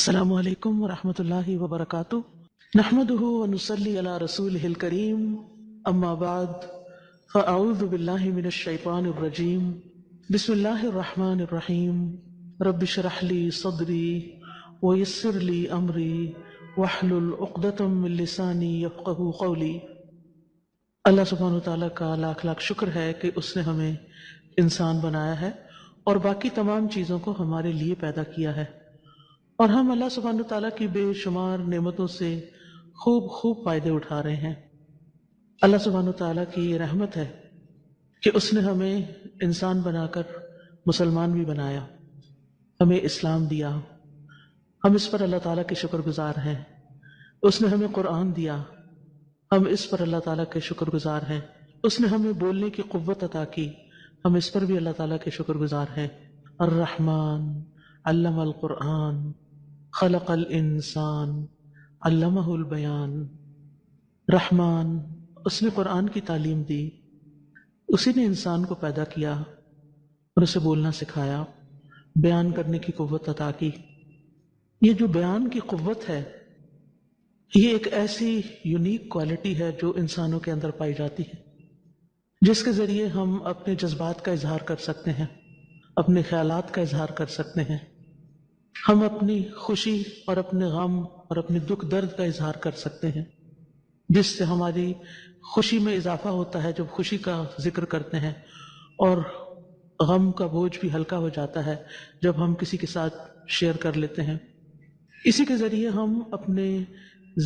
السلام علیکم ورحمۃ اللہ وبرکاتہ نحمده ونصلی علی رسوله الکریم اما بعد فاعوذ باللہ من الشیطان الرجیم بسم اللہ الرحمن الرحیم رب اشرح لی صدری ویسر لی امری واحلل عقدۃ من لسانی یفقهوا قولی۔ اللہ سبحانہ وتعالیٰ کا لاکھ لاکھ شکر ہے کہ اس نے ہمیں انسان بنایا ہے اور باقی تمام چیزوں کو ہمارے لیے پیدا کیا ہے، اور ہم اللہ سبحانہ تعالیٰ کی بے شمار نعمتوں سے خوب فائدے اٹھا رہے ہیں۔ اللہ سبحانہ تعالیٰ کی یہ رحمت ہے کہ اس نے ہمیں انسان بنا کر مسلمان بھی بنایا، ہمیں اسلام دیا، ہم اس پر اللہ تعالیٰ کے شکر گزار ہیں۔ اس نے ہمیں قرآن دیا، ہم اس پر اللہ تعالیٰ کے شکر گزار ہیں۔ اس نے ہمیں بولنے کی قوت عطا کی، ہم اس پر بھی اللہ تعالیٰ کے شکر گزار ہیں۔ الرحمن علم القرآن خلق الانسان علمہ البیان۔ رحمان، اس نے قرآن کی تعلیم دی، اسی نے انسان کو پیدا کیا اور اسے بولنا سکھایا، بیان کرنے کی قوت عطا کی۔ یہ جو بیان کی قوت ہے، یہ ایک ایسی یونیک کوالٹی ہے جو انسانوں کے اندر پائی جاتی ہے، جس کے ذریعے ہم اپنے جذبات کا اظہار کر سکتے ہیں، اپنے خیالات کا اظہار کر سکتے ہیں، ہم اپنی خوشی اور اپنے غم اور اپنے دکھ درد کا اظہار کر سکتے ہیں، جس سے ہماری خوشی میں اضافہ ہوتا ہے جب خوشی کا ذکر کرتے ہیں، اور غم کا بوجھ بھی ہلکا ہو جاتا ہے جب ہم کسی کے ساتھ شیئر کر لیتے ہیں۔ اسی کے ذریعے ہم اپنے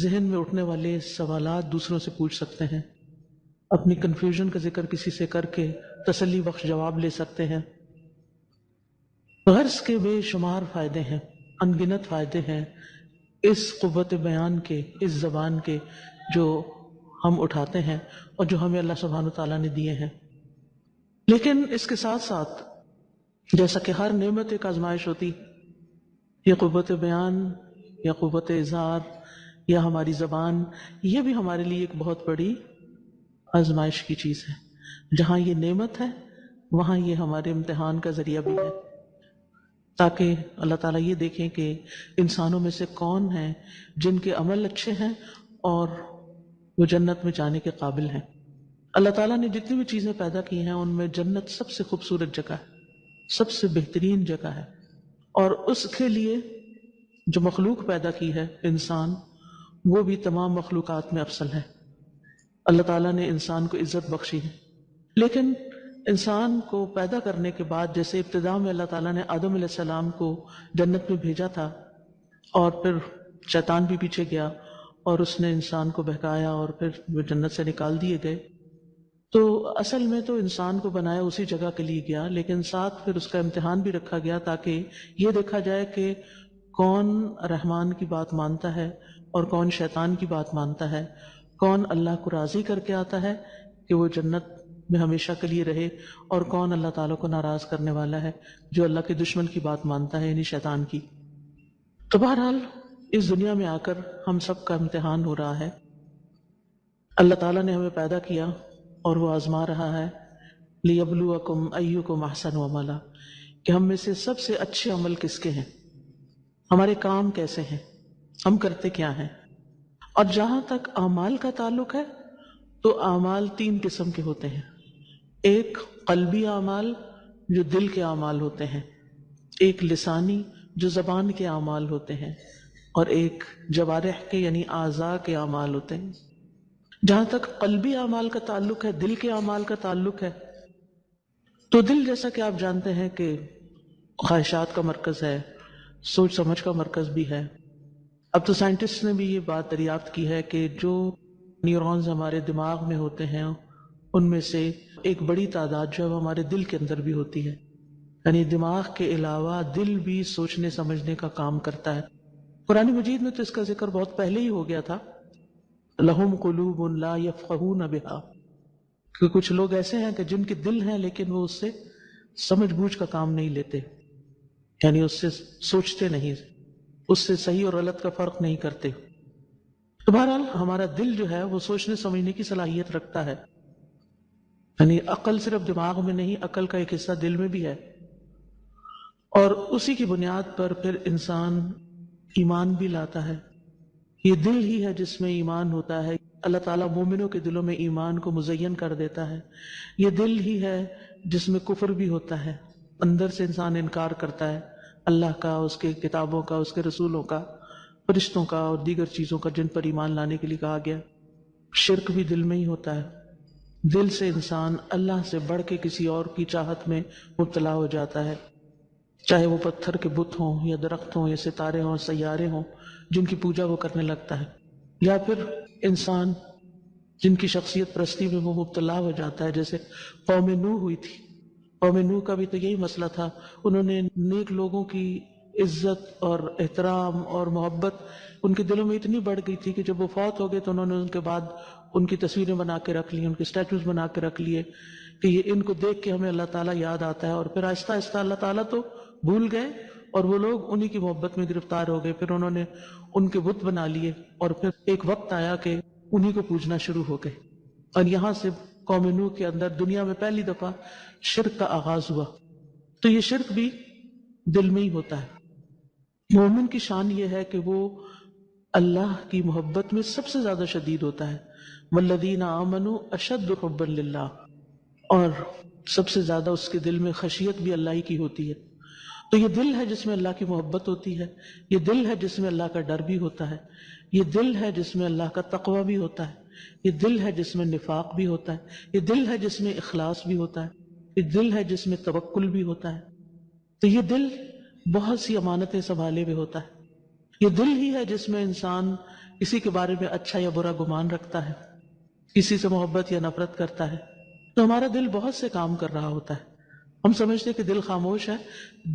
ذہن میں اٹھنے والے سوالات دوسروں سے پوچھ سکتے ہیں، اپنی کنفیوژن کا ذکر کسی سے کر کے تسلی بخش جواب لے سکتے ہیں۔ غرض کے بے شمار فائدے ہیں، ان گنت فائدے ہیں اس قوت بیان کے، اس زبان کے، جو ہم اٹھاتے ہیں اور جو ہمیں اللہ سبحانہ تعالیٰ نے دیے ہیں۔ لیکن اس کے ساتھ ساتھ، جیسا کہ ہر نعمت ایک آزمائش ہوتی، یہ قوت بیان یا قوت اظہار یا ہماری زبان، یہ بھی ہمارے لیے ایک بہت بڑی آزمائش کی چیز ہے۔ جہاں یہ نعمت ہے، وہاں یہ ہمارے امتحان کا ذریعہ بھی ہے، تاکہ اللہ تعالیٰ یہ دیکھیں کہ انسانوں میں سے کون ہیں جن کے عمل اچھے ہیں اور وہ جنت میں جانے کے قابل ہیں۔ اللہ تعالیٰ نے جتنی بھی چیزیں پیدا کی ہیں، ان میں جنت سب سے خوبصورت جگہ ہے، سب سے بہترین جگہ ہے، اور اس کے لیے جو مخلوق پیدا کی ہے انسان، وہ بھی تمام مخلوقات میں افضل ہے۔ اللہ تعالیٰ نے انسان کو عزت بخشی ہے، لیکن انسان کو پیدا کرنے کے بعد، جیسے ابتدا میں اللہ تعالیٰ نے آدم علیہ السلام کو جنت میں بھیجا تھا، اور پھر شیطان بھی پیچھے گیا اور اس نے انسان کو بہکایا اور پھر وہ جنت سے نکال دیے گئے، تو اصل میں تو انسان کو بنایا اسی جگہ کے لیے گیا، لیکن ساتھ پھر اس کا امتحان بھی رکھا گیا تاکہ یہ دیکھا جائے کہ کون رحمان کی بات مانتا ہے اور کون شیطان کی بات مانتا ہے، کون اللہ کو راضی کر کے آتا ہے کہ وہ جنت میں ہمیشہ کے لیے رہے، اور کون اللہ تعالیٰ کو ناراض کرنے والا ہے جو اللہ کے دشمن کی بات مانتا ہے، یعنی شیطان کی۔ تو بہرحال اس دنیا میں آ کر ہم سب کا امتحان ہو رہا ہے۔ اللہ تعالیٰ نے ہمیں پیدا کیا اور وہ آزما رہا ہے، لِيَبْلُوَكُمْ أَيُّكُمْ أَحْسَنُ عَمَلًا، کہ ہم میں سے سب سے اچھے عمل کس کے ہیں، ہمارے کام کیسے ہیں، ہم کرتے کیا ہیں۔ اور جہاں تک اعمال کا تعلق ہے، تو اعمال تین قسم کے ہوتے ہیں، ایک قلبی اعمال جو دل کے اعمال ہوتے ہیں، ایک لسانی جو زبان کے اعمال ہوتے ہیں، اور ایک جوارح کے یعنی اعضاء کے اعمال ہوتے ہیں۔ جہاں تک قلبی اعمال کا تعلق ہے، دل کے اعمال کا تعلق ہے، تو دل جیسا کہ آپ جانتے ہیں کہ خواہشات کا مرکز ہے، سوچ سمجھ کا مرکز بھی ہے۔ اب تو سائنٹسٹ نے بھی یہ بات دریافت کی ہے کہ جو نیورونز ہمارے دماغ میں ہوتے ہیں، ان میں سے ایک بڑی تعداد جو ہے وہ ہمارے دل کے اندر بھی ہوتی ہے، یعنی دماغ کے علاوہ دل بھی سوچنے سمجھنے کا کام کرتا ہے۔ قرآن مجید میں تو اس کا ذکر بہت پہلے ہی ہو گیا تھا، لَهُمْ قُلُوبٌ لَا يَفْقَهُونَ بِهَا، کہ کچھ لوگ ایسے ہیں کہ جن کے دل ہیں لیکن وہ اس سے سمجھ بوجھ کا کام نہیں لیتے، یعنی اس سے سوچتے نہیں، اس سے صحیح اور غلط کا فرق نہیں کرتے۔ تو بہرحال ہمارا دل جو ہے وہ سوچنے سمجھنے کی صلاحیت رکھتا ہے، یعنی عقل صرف دماغ میں نہیں، عقل کا ایک حصہ دل میں بھی ہے، اور اسی کی بنیاد پر پھر انسان ایمان بھی لاتا ہے. یہ دل ہی ہے جس میں ایمان ہوتا ہے. اللہ تعالیٰ مومنوں کے دلوں میں ایمان کو مزین کر دیتا ہے. یہ دل ہی ہے جس میں کفر بھی ہوتا ہے. اندر سے انسان انکار کرتا ہے اللہ کا، اس کے کتابوں کا، اس کے رسولوں کا، فرشتوں کا اور دیگر چیزوں کا جن پر ایمان لانے کے لیے کہا گیا. شرک بھی دل میں ہی ہوتا ہے. دل سے انسان اللہ سے بڑھ کے کسی اور کی چاہت میں مبتلا ہو جاتا ہے، چاہے وہ پتھر کے بت ہوں یا درخت ہوں یا ستارے ہوں، سیارے ہوں جن کی پوجا وہ کرنے لگتا ہے، یا پھر انسان جن کی شخصیت پرستی میں وہ مبتلا ہو جاتا ہے. جیسے قوم نوح ہوئی تھی. قوم نوح کا بھی تو یہی مسئلہ تھا. انہوں نے نیک لوگوں کی عزت اور احترام اور محبت ان کے دلوں میں اتنی بڑھ گئی تھی کہ جب وہ فوت ہو گئے تو انہوں نے ان کے بعد ان کی تصویریں بنا کے رکھ لی، ان کے اسٹیچوز بنا کے رکھ لیے کہ یہ ان کو دیکھ کے ہمیں اللہ تعالیٰ یاد آتا ہے. اور پھر آہستہ آہستہ اللہ تعالیٰ تو بھول گئے اور وہ لوگ انہی کی محبت میں گرفتار ہو گئے. پھر انہوں نے ان کے بت بنا لیے اور پھر ایک وقت آیا کہ انہی کو پوجنا شروع ہو گئے. اور یہاں سے قوم نوح کے اندر دنیا میں پہلی دفعہ شرک کا آغاز ہوا. تو یہ شرک بھی دل میں ہی ہوتا ہے. مومن کی شان یہ ہے کہ وہ اللہ کی محبت میں سب سے زیادہ شدید ہوتا ہے. والذین آمنوا اشد حبا للہ، اور سب سے زیادہ اس کے دل میں خشیت بھی اللہ ہی کی ہوتی ہے. تو یہ دل ہے جس میں اللہ کی محبت ہوتی ہے. یہ دل ہے جس میں اللہ کا ڈر بھی ہوتا ہے. یہ دل ہے جس میں اللہ کا تقوی بھی ہوتا ہے. یہ دل ہے جس میں نفاق بھی ہوتا ہے. یہ دل ہے جس میں اخلاص بھی ہوتا ہے. یہ دل ہے جس میں توکل بھی ہوتا ہے. تو یہ دل بہت سی امانتیں سنبھالے ہوئے ہوتا ہے. یہ دل ہی ہے جس میں انسان کسی کے بارے میں اچھا یا برا گمان رکھتا ہے، کسی سے محبت یا نفرت کرتا ہے. تو ہمارا دل بہت سے کام کر رہا ہوتا ہے. ہم سمجھتے کہ دل خاموش ہے.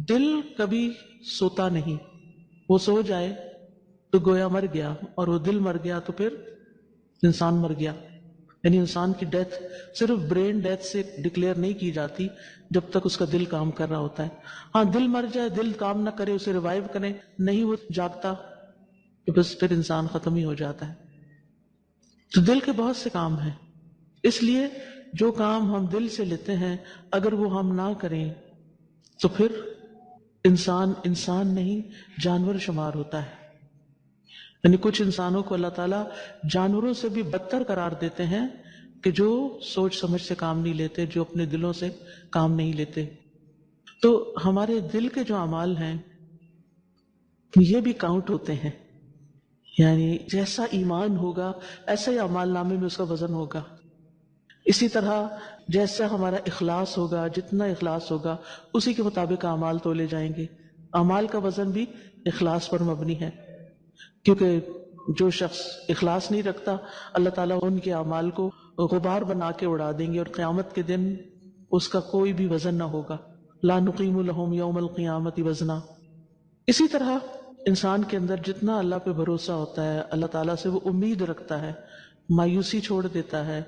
دل کبھی سوتا نہیں. وہ سو جائے تو گویا مر گیا، اور وہ دل مر گیا تو پھر انسان مر گیا. یعنی انسان کی ڈیتھ صرف برین ڈیتھ سے ڈکلیئر نہیں کی جاتی جب تک اس کا دل کام کر رہا ہوتا ہے. ہاں دل مر جائے، دل کام نہ کرے، اسے ریوائیو کرے، نہیں وہ جاگتا تو بس پھر انسان ختم ہی ہو جاتا ہے. تو دل کے بہت سے کام ہیں. اس لیے جو کام ہم دل سے لیتے ہیں اگر وہ ہم نہ کریں تو پھر انسان نہیں جانور شمار ہوتا ہے. یعنی کچھ انسانوں کو اللہ تعالیٰ جانوروں سے بھی بدتر قرار دیتے ہیں کہ جو سوچ سمجھ سے کام نہیں لیتے، جو اپنے دلوں سے کام نہیں لیتے. تو ہمارے دل کے جو اعمال ہیں یہ بھی کاؤنٹ ہوتے ہیں. یعنی جیسا ایمان ہوگا ایسا ہی اعمال نامے میں اس کا وزن ہوگا. اسی طرح جیسا ہمارا اخلاص ہوگا، جتنا اخلاص ہوگا اسی کے مطابق اعمال تولے جائیں گے. اعمال کا وزن بھی اخلاص پر مبنی ہے، کیونکہ جو شخص اخلاص نہیں رکھتا اللہ تعالیٰ ان کے اعمال کو غبار بنا کے اڑا دیں گے، اور قیامت کے دن اس کا کوئی بھی وزن نہ ہوگا. لا نقیم لہم یوم القیامت وزنا. اسی طرح انسان کے اندر جتنا اللہ پہ بھروسہ ہوتا ہے، اللہ تعالیٰ سے وہ امید رکھتا ہے، مایوسی چھوڑ دیتا ہے،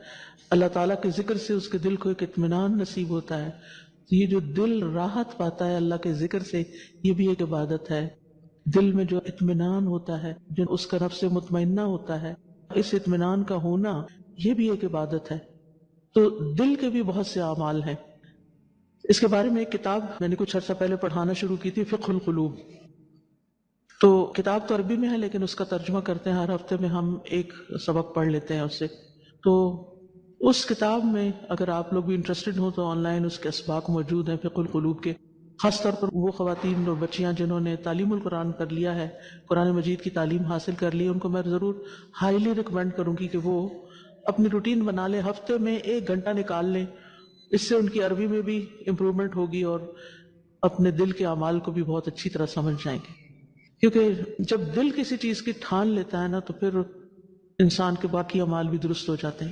اللہ تعالیٰ کے ذکر سے اس کے دل کو ایک اطمینان نصیب ہوتا ہے. یہ جو دل راحت پاتا ہے اللہ کے ذکر سے، یہ بھی ایک عبادت ہے. دل میں جو اطمینان ہوتا ہے، جو اس کا نفس مطمئنہ ہوتا ہے، اس اطمینان کا ہونا یہ بھی ایک عبادت ہے. تو دل کے بھی بہت سے اعمال ہیں. اس کے بارے میں ایک کتاب میں نے کچھ عرصہ پہلے پڑھانا شروع کی تھی، فقہ القلوب. تو کتاب تو عربی میں ہے لیکن اس کا ترجمہ کرتے ہیں، ہر ہفتے میں ہم ایک سبق پڑھ لیتے ہیں اس سے. تو اس کتاب میں اگر آپ لوگ بھی انٹرسٹڈ ہوں تو آن لائن اس کے اسباق موجود ہیں فقہ القلوب کے. خاص طور پر وہ خواتین اور بچیاں جنہوں نے تعلیم القرآن کر لیا ہے، قرآن مجید کی تعلیم حاصل کر لی، ان کو میں ضرور ہائیلی ریکمینڈ کروں گی کہ وہ اپنی روٹین بنا لیں، ہفتے میں 1 گھنٹہ نکال لیں. اس سے ان کی عربی میں بھی امپرومنٹ ہوگی اور اپنے دل کے اعمال کو بھی بہت اچھی طرح سمجھ جائیں گے. کیونکہ جب دل کسی چیز کی ٹھان لیتا ہے نا تو پھر انسان کے باقی اعمال بھی درست ہو جاتے ہیں.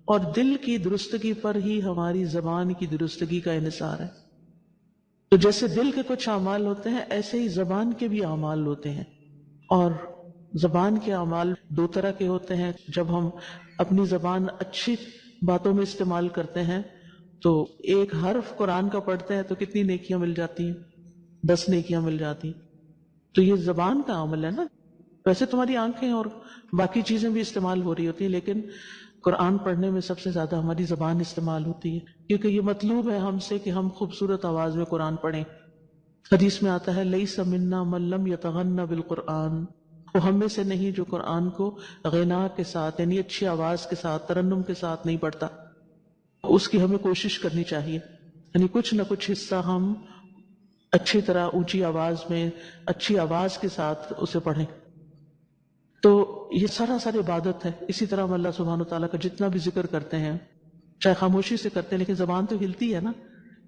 اور دل کی درستگی پر ہی ہماری زبان کی درستگی کا انحصار ہے. تو جیسے دل کے کچھ اعمال ہوتے ہیں ایسے ہی زبان کے بھی اعمال ہوتے ہیں. اور زبان کے اعمال 2 طرح کے ہوتے ہیں. جب ہم اپنی زبان اچھی باتوں میں استعمال کرتے ہیں تو ایک حرف قرآن کا پڑھتے ہیں تو کتنی نیکیاں مل جاتی ہیں؟ 10 نیکیاں مل جاتی ہیں. تو یہ زبان کا عمل ہے نا. ویسے تمہاری آنکھیں اور باقی چیزیں بھی استعمال ہو رہی ہوتی ہیں، لیکن قرآن پڑھنے میں سب سے زیادہ ہماری زبان استعمال ہوتی ہے، کیونکہ یہ مطلوب ہے ہم سے کہ ہم خوبصورت آواز میں قرآن پڑھیں. حدیث میں آتا ہے لیس منا من لم یتغنى بالقرآن، وہ ہم میں سے نہیں جو قرآن کو غنا کے ساتھ یعنی اچھی آواز کے ساتھ ترنم کے ساتھ نہیں پڑھتا. اس کی ہمیں کوشش کرنی چاہیے، یعنی کچھ نہ کچھ حصہ ہم اچھی طرح اونچی آواز میں اچھی آواز کے ساتھ اسے پڑھیں. تو یہ سارا عبادت ہے. اسی طرح ہم اللہ سبحانہ وتعالیٰ کا جتنا بھی ذکر کرتے ہیں چاہے خاموشی سے کرتے ہیں لیکن زبان تو ہلتی ہے نا.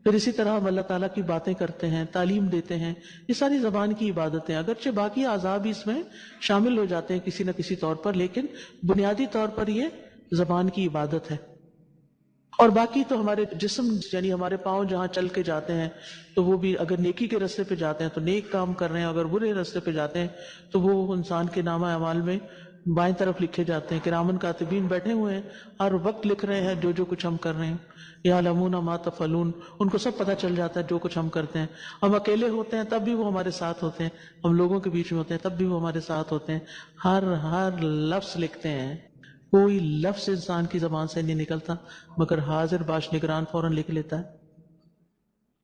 پھر اسی طرح ہم اللہ تعالیٰ کی باتیں کرتے ہیں، تعلیم دیتے ہیں، یہ ساری زبان کی عبادتیں. اگرچہ باقی اعضاء بھی اس میں شامل ہو جاتے ہیں کسی نہ کسی طور پر، لیکن بنیادی طور پر یہ زبان کی عبادت ہے. اور باقی تو ہمارے جسم یعنی ہمارے پاؤں جہاں چل کے جاتے ہیں تو وہ بھی اگر نیکی کے راستے پہ جاتے ہیں تو نیک کام کر رہے ہیں، اگر برے راستے پہ جاتے ہیں تو وہ انسان کے نامہ اعمال میں بائیں طرف لکھے جاتے ہیں. کرامن کاتبین بیٹھے ہوئے ہیں، ہر وقت لکھ رہے ہیں جو کچھ ہم کر رہے ہیں. یعلمون ما تفعلون، ان کو سب پتہ چل جاتا ہے جو کچھ ہم کرتے ہیں. ہم اکیلے ہوتے ہیں تب بھی وہ ہمارے ساتھ ہوتے ہیں، ہم لوگوں کے بیچ میں ہوتے ہیں تب بھی وہ ہمارے ساتھ ہوتے ہیں. ہر لفظ لکھتے ہیں، کوئی لفظ انسان کی زبان سے نہیں نکلتا مگر حاضر باش نگران فوراً لکھ لیتا ہے.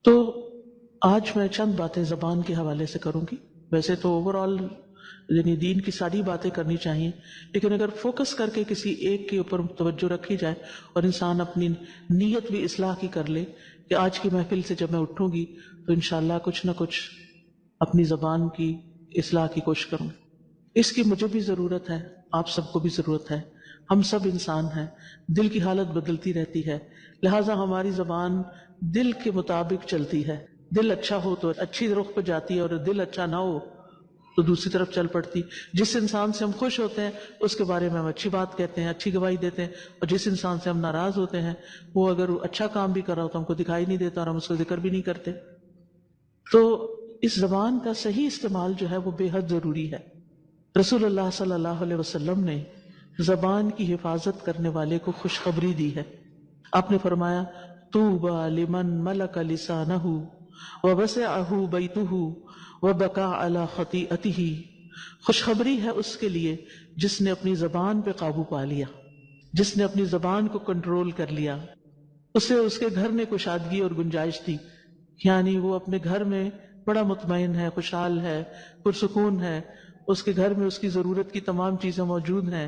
تو آج میں چند باتیں زبان کے حوالے سے کروں گی. ویسے تو اوور آل یعنی دین کی ساری باتیں کرنی چاہیے، لیکن اگر فوکس کر کے کسی ایک کے اوپر توجہ رکھی جائے اور انسان اپنی نیت بھی اصلاح کی کر لے کہ آج کی محفل سے جب میں اٹھوں گی تو انشاءاللہ کچھ نہ کچھ اپنی زبان کی اصلاح کی کوشش کروں. اس کی مجھے بھی ضرورت ہے، آپ سب کو بھی ضرورت ہے. ہم سب انسان ہیں، دل کی حالت بدلتی رہتی ہے، لہٰذا ہماری زبان دل کے مطابق چلتی ہے. دل اچھا ہو تو اچھی رخ پہ جاتی ہے، اور دل اچھا نہ ہو تو دوسری طرف چل پڑتی. جس انسان سے ہم خوش ہوتے ہیں اس کے بارے میں ہم اچھی بات کہتے ہیں، اچھی گواہی دیتے ہیں، اور جس انسان سے ہم ناراض ہوتے ہیں وہ اگر اچھا کام بھی کر رہا ہو تو ہم کو دکھائی نہیں دیتا اور ہم اس کا ذکر بھی نہیں کرتے. تو اس زبان کا صحیح استعمال جو ہے وہ بے حد ضروری ہے. رسول اللہ صلی اللہ علیہ وسلم نے زبان کی حفاظت کرنے والے کو خوشخبری دی ہے. آپ نے فرمایا طوبی لمن ملک لسانہ ووسعہ بیتہ وبکا علی خطیئتہ. خوشخبری ہے اس کے لیے جس نے اپنی زبان پہ قابو پا لیا، جس نے اپنی زبان کو کنٹرول کر لیا. اسے اس کے گھر نے کشادگی اور گنجائش دی، یعنی وہ اپنے گھر میں بڑا مطمئن ہے، خوشحال ہے، پرسکون ہے. اس کے گھر میں اس کی ضرورت کی تمام چیزیں موجود ہیں،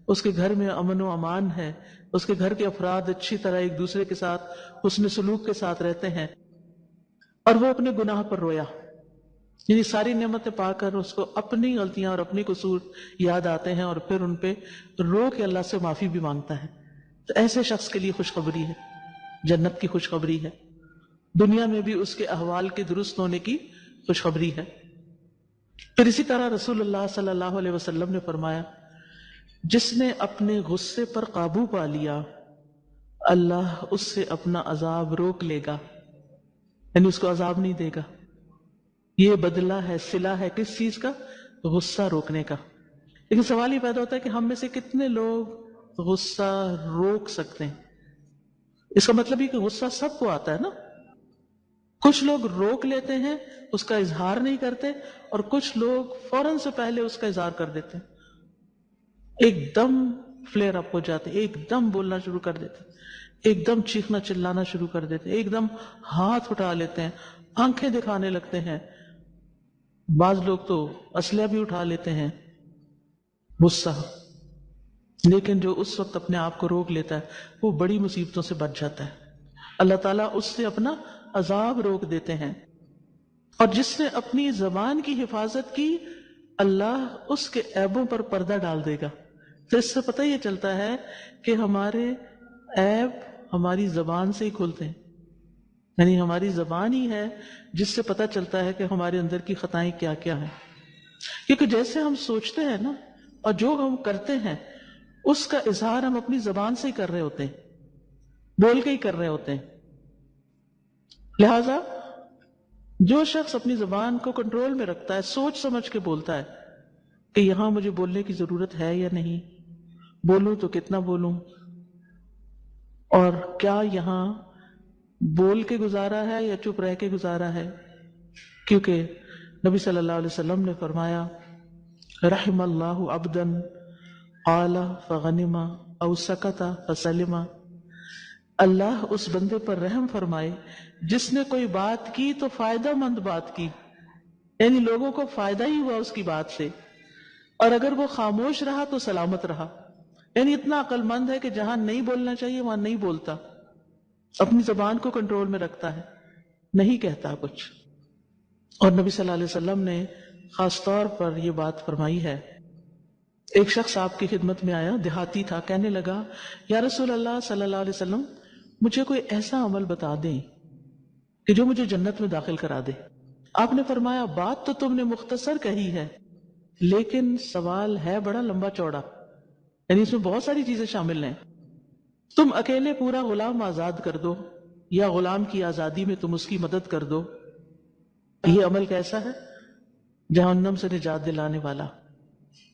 اس کے گھر میں امن و امان ہے، اس کے گھر کے افراد اچھی طرح ایک دوسرے کے ساتھ حسن سلوک کے ساتھ رہتے ہیں. اور وہ اپنے گناہ پر رویا، یعنی ساری نعمتیں پا کر اس کو اپنی غلطیاں اور اپنی قصور یاد آتے ہیں اور پھر ان پہ رو کے اللہ سے معافی بھی مانگتا ہے. تو ایسے شخص کے لیے خوشخبری ہے، جنت کی خوشخبری ہے، دنیا میں بھی اس کے احوال کے درست ہونے کی خوشخبری ہے. پھر اسی طرح رسول اللہ صلی اللہ علیہ وسلم نے فرمایا جس نے اپنے غصے پر قابو پا لیا اللہ اس سے اپنا عذاب روک لے گا، یعنی اس کو عذاب نہیں دے گا. یہ بدلہ ہے، صلہ ہے کس چیز کا؟ غصہ روکنے کا. لیکن سوال یہ پیدا ہوتا ہے کہ ہم میں سے کتنے لوگ غصہ روک سکتے ہیں؟ اس کا مطلب یہ کہ غصہ سب کو آتا ہے نا. کچھ لوگ روک لیتے ہیں، اس کا اظہار نہیں کرتے، اور کچھ لوگ فوراً سے پہلے اس کا اظہار کر دیتے ہیں، ایک دم فلیئر اپ ہو جاتے، ایک دم بولنا شروع کر دیتے، ایک دم چیخنا چلانا شروع کر دیتے، ایک دم ہاتھ اٹھا لیتے ہیں، آنکھیں دکھانے لگتے ہیں، بعض لوگ تو اسلحہ بھی اٹھا لیتے ہیں. غصہ. لیکن جو اس وقت اپنے آپ کو روک لیتا ہے وہ بڑی مصیبتوں سے بچ جاتا ہے، اللہ تعالیٰ اس سے اپنا عذاب روک دیتے ہیں. اور جس نے اپنی زبان کی حفاظت کی اللہ اس کے عیبوں پر پردہ ڈال دے گا. تو اس سے پتہ یہ چلتا ہے کہ ہمارے عیب ہماری زبان سے ہی کھلتے ہیں، یعنی ہماری زبان ہی ہے جس سے پتہ چلتا ہے کہ ہمارے اندر کی خطائیں کیا کیا ہیں. کیونکہ جیسے ہم سوچتے ہیں نا اور جو ہم کرتے ہیں اس کا اظہار ہم اپنی زبان سے ہی کر رہے ہوتے ہیں، بول کے ہی کر رہے ہوتے ہیں. لہذا جو شخص اپنی زبان کو کنٹرول میں رکھتا ہے، سوچ سمجھ کے بولتا ہے کہ یہاں مجھے بولنے کی ضرورت ہے یا نہیں، بولوں تو کتنا بولوں، اور کیا یہاں بول کے گزارا ہے یا چپ رہ کے گزارا ہے. کیونکہ نبی صلی اللہ علیہ وسلم نے فرمایا رحم اللہ عبدا قال فغنم او سکت فسلم. اللہ اس بندے پر رحم فرمائے جس نے کوئی بات کی تو فائدہ مند بات کی، یعنی لوگوں کو فائدہ ہی ہوا اس کی بات سے، اور اگر وہ خاموش رہا تو سلامت رہا، یعنی اتنا عقل مند ہے کہ جہاں نہیں بولنا چاہیے وہاں نہیں بولتا، اپنی زبان کو کنٹرول میں رکھتا ہے، نہیں کہتا کچھ۔ اور نبی صلی اللہ علیہ وسلم نے خاص طور پر یہ بات فرمائی ہے۔ ایک شخص آپ کی خدمت میں آیا، دیہاتی تھا، کہنے لگا یا رسول اللہ صلی اللہ علیہ وسلم مجھے کوئی ایسا عمل بتا دیں کہ جو مجھے جنت میں داخل کرا دے۔ آپ نے فرمایا بات تو تم نے مختصر کہی ہے لیکن سوال ہے بڑا لمبا چوڑا، یعنی اس میں بہت ساری چیزیں شامل ہیں۔ تم اکیلے پورا غلام آزاد کر دو یا غلام کی آزادی میں تم اس کی مدد کر دو، یہ عمل کیسا ہے؟ جہنم سے نجات دلانے والا۔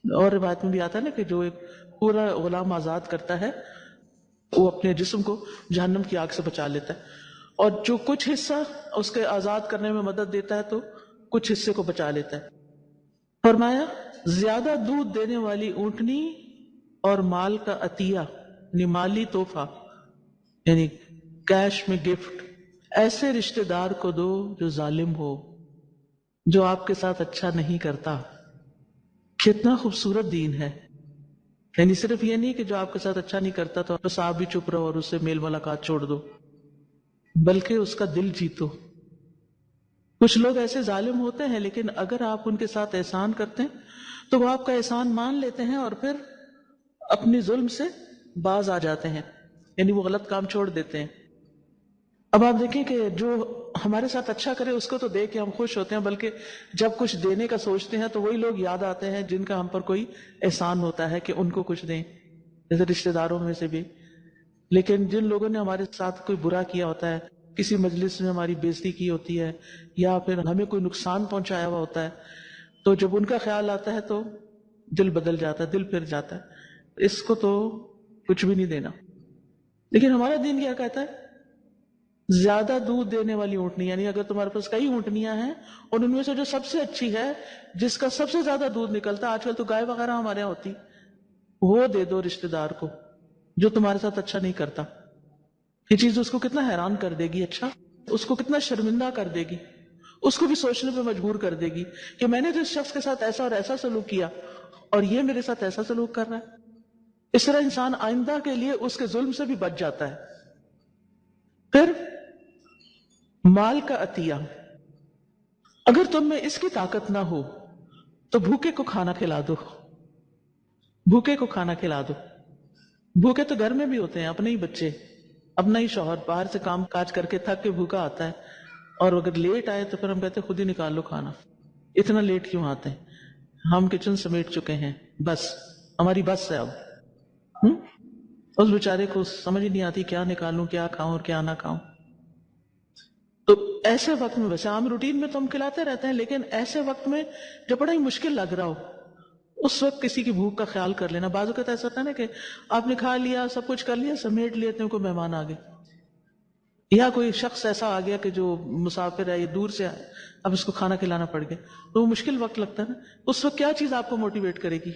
اور روایت میں بھی آتا ہے نا کہ جو ایک پورا غلام آزاد کرتا ہے وہ اپنے جسم کو جہنم کی آگ سے بچا لیتا ہے، اور جو کچھ حصہ اس کے آزاد کرنے میں مدد دیتا ہے تو کچھ حصے کو بچا لیتا ہے۔ فرمایا زیادہ دودھ دینے والی اونٹنی اور مال کا عطیہ یعنی مالی تحفہ یعنی کیش میں گفٹ ایسے رشتہ دار کو دو جو ظالم ہو، جو آپ کے ساتھ اچھا نہیں کرتا۔ کتنا خوبصورت دین ہے، یعنی صرف یہ نہیں کہ جو آپ کے ساتھ اچھا نہیں کرتا تو بس آپ بھی چپ رہو اور اس سے میل ملاقات چھوڑ دو، بلکہ اس کا دل جیتو۔ کچھ لوگ ایسے ظالم ہوتے ہیں لیکن اگر آپ ان کے ساتھ احسان کرتے ہیں تو وہ آپ کا احسان مان لیتے ہیں اور پھر اپنی ظلم سے باز آ جاتے ہیں، یعنی وہ غلط کام چھوڑ دیتے ہیں۔ اب آپ دیکھیں کہ جو ہمارے ساتھ اچھا کرے اس کو تو دیکھ کے ہم خوش ہوتے ہیں، بلکہ جب کچھ دینے کا سوچتے ہیں تو وہی لوگ یاد آتے ہیں جن کا ہم پر کوئی احسان ہوتا ہے کہ ان کو کچھ دیں، جیسے رشتہ داروں میں سے بھی۔ لیکن جن لوگوں نے ہمارے ساتھ کوئی برا کیا ہوتا ہے، کسی مجلس میں ہماری بےزتی کی ہوتی ہے یا پھر ہمیں کوئی نقصان پہنچایا ہوا ہوتا ہے، تو جب ان کا خیال آتا ہے تو دل بدل جاتا ہے، دل پھر جاتا ہے، اس کو تو کچھ بھی نہیں دینا۔ لیکن ہمارا دین کیا کہتا ہے؟ زیادہ دودھ دینے والی اونٹنی، یعنی اگر تمہارے پاس کئی اونٹنیاں ہیں اور ان میں سے جو سب سے اچھی ہے، جس کا سب سے زیادہ دودھ نکلتا ہے، آج کل تو گائے وغیرہ ہمارے یہاں ہوتی، وہ دے دو رشتہ دار کو جو تمہارے ساتھ اچھا نہیں کرتا۔ یہ چیز اس کو کتنا حیران کر دے گی، اچھا اس کو کتنا شرمندہ کر دے گی، اس کو بھی سوچنے پہ مجبور کر دے گی کہ میں نے تو اس شخص کے ساتھ ایسا اور ایسا سلوک کیا اور یہ میرے ساتھ ایسا سلوک کر رہا ہے۔ اس طرح انسان آئندہ کے لیے اس کے ظلم سے بھی بچ جاتا ہے۔ پھر مال کا عطیہ، اگر تم میں اس کی طاقت نہ ہو تو بھوکے کو کھانا کھلا دو، بھوکے کو کھانا کھلا دو۔ بھوکے تو گھر میں بھی ہوتے ہیں، اپنے ہی بچے، اپنا ہی شوہر باہر سے کام کاج کر کے تھک کے بھوکا آتا ہے، اور اگر لیٹ آئے تو پھر ہم کہتے ہیں خود ہی نکال لو کھانا، اتنا لیٹ کیوں آتے ہیں، ہم کچن سمیٹ چکے ہیں، بس ہماری بس ہے اب۔ اس بیچارے کو سمجھ نہیں آتی کیا نکالوں، کیا کھاؤں اور کیا نہ کھاؤں۔ تو ایسے وقت میں، ویسے عام روٹین میں تو ہم کھلاتے رہتے ہیں، لیکن ایسے وقت میں جب بڑا ہی مشکل لگ رہا ہو اس وقت کسی کی بھوک کا خیال کر لینا۔ بعض اوقات ایسا ہوتا ہے نا کہ آپ نے کھا لیا، سب کچھ کر لیا، سمیٹ لیتے ہیں، کوئی مہمان آ گئے یا کوئی شخص ایسا آ گیا کہ جو مسافر ہے یا دور سے آئے، اب اس کو کھانا کھلانا پڑ گیا، تو وہ مشکل وقت لگتا ہے نا۔ اس وقت کیا چیز آپ کو موٹیویٹ کرے گی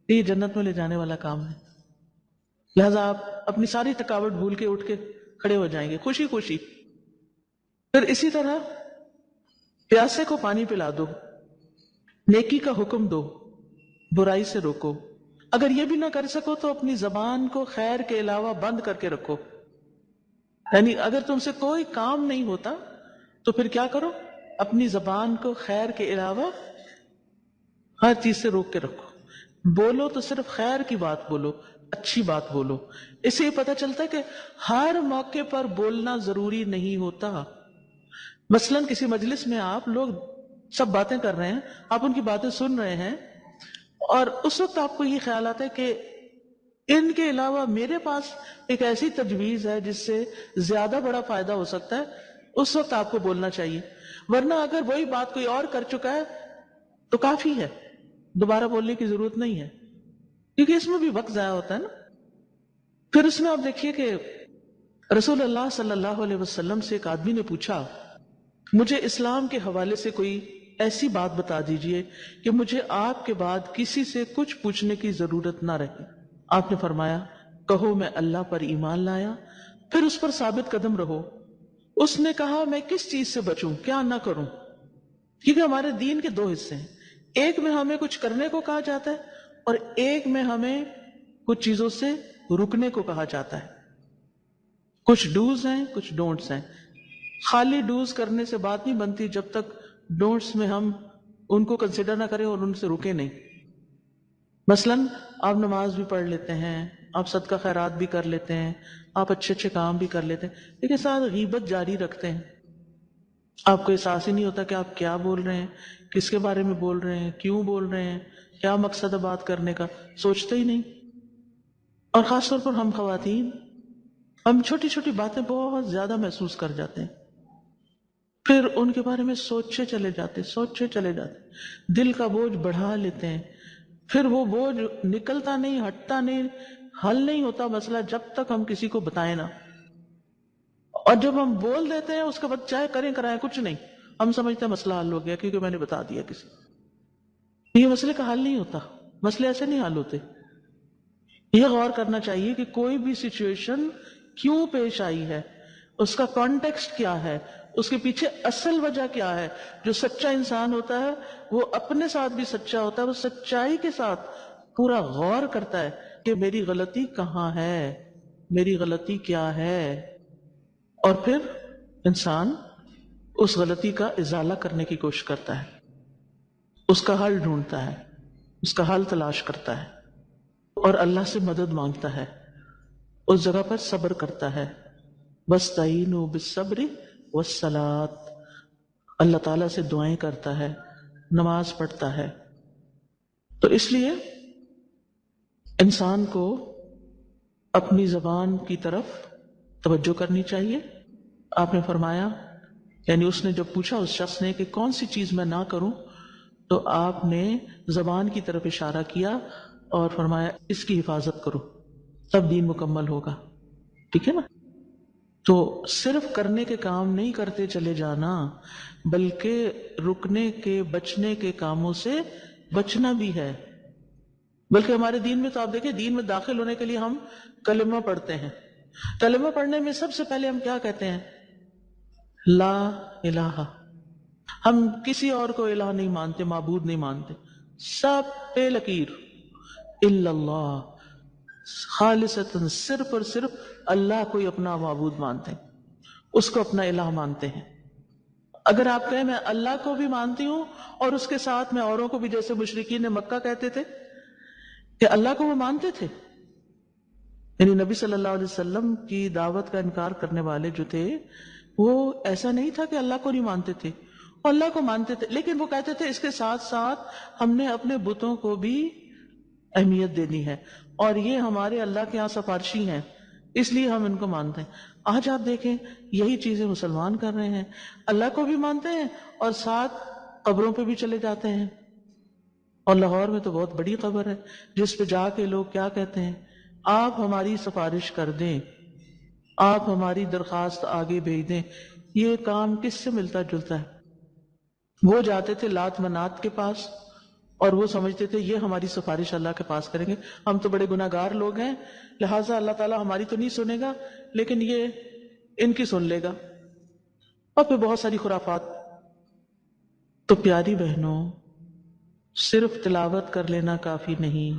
کہ یہ جنت میں لے جانے والا کام ہے، لہذا آپ اپنی ساری تھکاوٹ بھول کے اٹھ کے کھڑے ہو جائیں گے خوشی خوشی۔ پھر اسی طرح پیاسے کو پانی پلا دو، نیکی کا حکم دو، برائی سے روکو۔ اگر یہ بھی نہ کر سکو تو اپنی زبان کو خیر کے علاوہ بند کر کے رکھو، یعنی اگر تم سے کوئی کام نہیں ہوتا تو پھر کیا کرو، اپنی زبان کو خیر کے علاوہ ہر چیز سے روک کے رکھو۔ بولو تو صرف خیر کی بات بولو، اچھی بات بولو۔ اس سے یہ پتہ چلتا ہے کہ ہر موقع پر بولنا ضروری نہیں ہوتا۔ مثلا کسی مجلس میں آپ لوگ سب باتیں کر رہے ہیں، آپ ان کی باتیں سن رہے ہیں، اور اس وقت آپ کو یہ خیال آتا ہے کہ ان کے علاوہ میرے پاس ایک ایسی تجویز ہے جس سے زیادہ بڑا فائدہ ہو سکتا ہے، اس وقت آپ کو بولنا چاہیے۔ ورنہ اگر وہی بات کوئی اور کر چکا ہے تو کافی ہے، دوبارہ بولنے کی ضرورت نہیں ہے، کیونکہ اس میں بھی وقت ضائع ہوتا ہے نا۔ پھر اس میں آپ دیکھیے کہ رسول اللہ صلی اللہ علیہ وسلم سے ایک آدمی نے پوچھا مجھے اسلام کے حوالے سے کوئی ایسی بات بتا دیجئے کہ مجھے آپ کے بعد کسی سے کچھ پوچھنے کی ضرورت نہ رہے۔ آپ نے فرمایا کہو میں اللہ پر ایمان لایا، پھر اس پر ثابت قدم رہو۔ اس نے کہا میں کس چیز سے بچوں، کیا نہ کروں، کیونکہ ہمارے دین کے دو حصے ہیں، ایک میں ہمیں کچھ کرنے کو کہا جاتا ہے اور ایک میں ہمیں کچھ چیزوں سے رکنے کو کہا جاتا ہے۔ کچھ ڈوز ہیں، کچھ ڈونٹس ہیں۔ خالی ڈوز کرنے سے بات نہیں بنتی جب تک ڈونٹس میں ہم ان کو کنسیڈر نہ کریں اور ان سے رکے نہیں۔ مثلا آپ نماز بھی پڑھ لیتے ہیں، آپ صدقہ خیرات بھی کر لیتے ہیں، آپ اچھے اچھے کام بھی کر لیتے ہیں، لیکن ساتھ غیبت جاری رکھتے ہیں۔ آپ کو احساس ہی نہیں ہوتا کہ آپ کیا بول رہے ہیں، کس کے بارے میں بول رہے ہیں، کیوں بول رہے ہیں، کیا مقصد ہے بات کرنے کا، سوچتے ہی نہیں۔ اور خاص طور پر ہم خواتین، ہم چھوٹی چھوٹی باتیں بہت زیادہ محسوس کر جاتے ہیں، پھر ان کے بارے میں سوچے چلے جاتے، دل کا بوجھ بڑھا لیتے ہیں، پھر وہ بوجھ نکلتا نہیں، ہٹتا نہیں، حل نہیں ہوتا مسئلہ جب تک ہم کسی کو بتائیں نہ۔ اور جب ہم بول دیتے ہیں اس کے بعد چاہے کریں کرائیں کچھ نہیں، ہم سمجھتے ہیں مسئلہ حل ہو گیا کیونکہ میں نے بتا دیا کسی کو۔ یہ مسئلے کا حل نہیں ہوتا، مسئلے ایسے نہیں حل ہوتے۔ یہ غور کرنا چاہیے کہ کوئی بھی سچویشن کیوں پیش آئی ہے، اس کا کانٹیکسٹ کیا ہے، اس کے پیچھے اصل وجہ کیا ہے۔ جو سچا انسان ہوتا ہے وہ اپنے ساتھ بھی سچا ہوتا ہے، وہ سچائی کے ساتھ پورا غور کرتا ہے کہ میری غلطی کہاں ہے، میری غلطی کیا ہے، اور پھر انسان اس غلطی کا ازالہ کرنے کی کوشش کرتا ہے، اس کا حل ڈھونڈتا ہے، اس کا حل تلاش کرتا ہے اور اللہ سے مدد مانگتا ہے، اس جگہ پر صبر کرتا ہے۔ وَاسْتَعِینُوا بِالصَّبْرِ وَالصَّلَاةِ، اللہ تعالیٰ سے دعائیں کرتا ہے، نماز پڑھتا ہے۔ تو اس لیے انسان کو اپنی زبان کی طرف توجہ کرنی چاہیے۔ آپ نے فرمایا، یعنی اس نے جب پوچھا اس شخص نے کہ کون سی چیز میں نہ کروں، تو آپ نے زبان کی طرف اشارہ کیا اور فرمایا اس کی حفاظت کرو، تب دین مکمل ہوگا۔ ٹھیک ہے نا؟ تو صرف کرنے کے کام نہیں کرتے چلے جانا، بلکہ رکنے کے بچنے کے کاموں سے بچنا بھی ہے۔ بلکہ ہمارے دین میں تو آپ دیکھیں، دین میں داخل ہونے کے لیے ہم کلمہ پڑھتے ہیں۔ کلمہ پڑھنے میں سب سے پہلے ہم کیا کہتے ہیں؟ لا الہ۔ ہم کسی اور کو الہ نہیں مانتے، معبود نہیں مانتے، سب پہ لکیر الا اللہ، خالصتاً صرف اور صرف اللہ کو ہی اپنا معبود مانتے ہیں، اس کو اپنا الہ مانتے ہیں۔ اگر آپ کہیں میں اللہ کو بھی مانتی ہوں اور اس کے ساتھ میں اوروں کو بھی، جیسے مشرکین مکہ کہتے تھے کہ اللہ کو وہ مانتے تھے، یعنی نبی صلی اللہ علیہ وسلم کی دعوت کا انکار کرنے والے جو تھے، وہ ایسا نہیں تھا کہ اللہ کو نہیں مانتے تھے، وہ اللہ کو مانتے تھے، لیکن وہ کہتے تھے اس کے ساتھ ساتھ ہم نے اپنے بتوں کو بھی اہمیت دینی ہے، اور یہ ہمارے اللہ کے ہاں سفارشی ہیں، اس لیے ہم ان کو مانتے ہیں۔ آج آپ دیکھیں یہی چیزیں مسلمان کر رہے ہیں، اللہ کو بھی مانتے ہیں اور ساتھ قبروں پہ بھی چلے جاتے ہیں۔ اور لاہور میں تو بہت بڑی قبر ہے جس پہ جا کے لوگ کیا کہتے ہیں، آپ ہماری سفارش کر دیں، آپ ہماری درخواست آگے بھیج دیں۔ یہ کام کس سے ملتا جلتا ہے؟ وہ جاتے تھے لات منات کے پاس اور وہ سمجھتے تھے یہ ہماری سفارش اللہ کے پاس کریں گے، ہم تو بڑے گناہ گار لوگ ہیں، لہٰذا اللہ تعالیٰ ہماری تو نہیں سنے گا لیکن یہ ان کی سن لے گا، اور پھر بہت ساری خرافات۔ تو پیاری بہنوں، صرف تلاوت کر لینا کافی نہیں،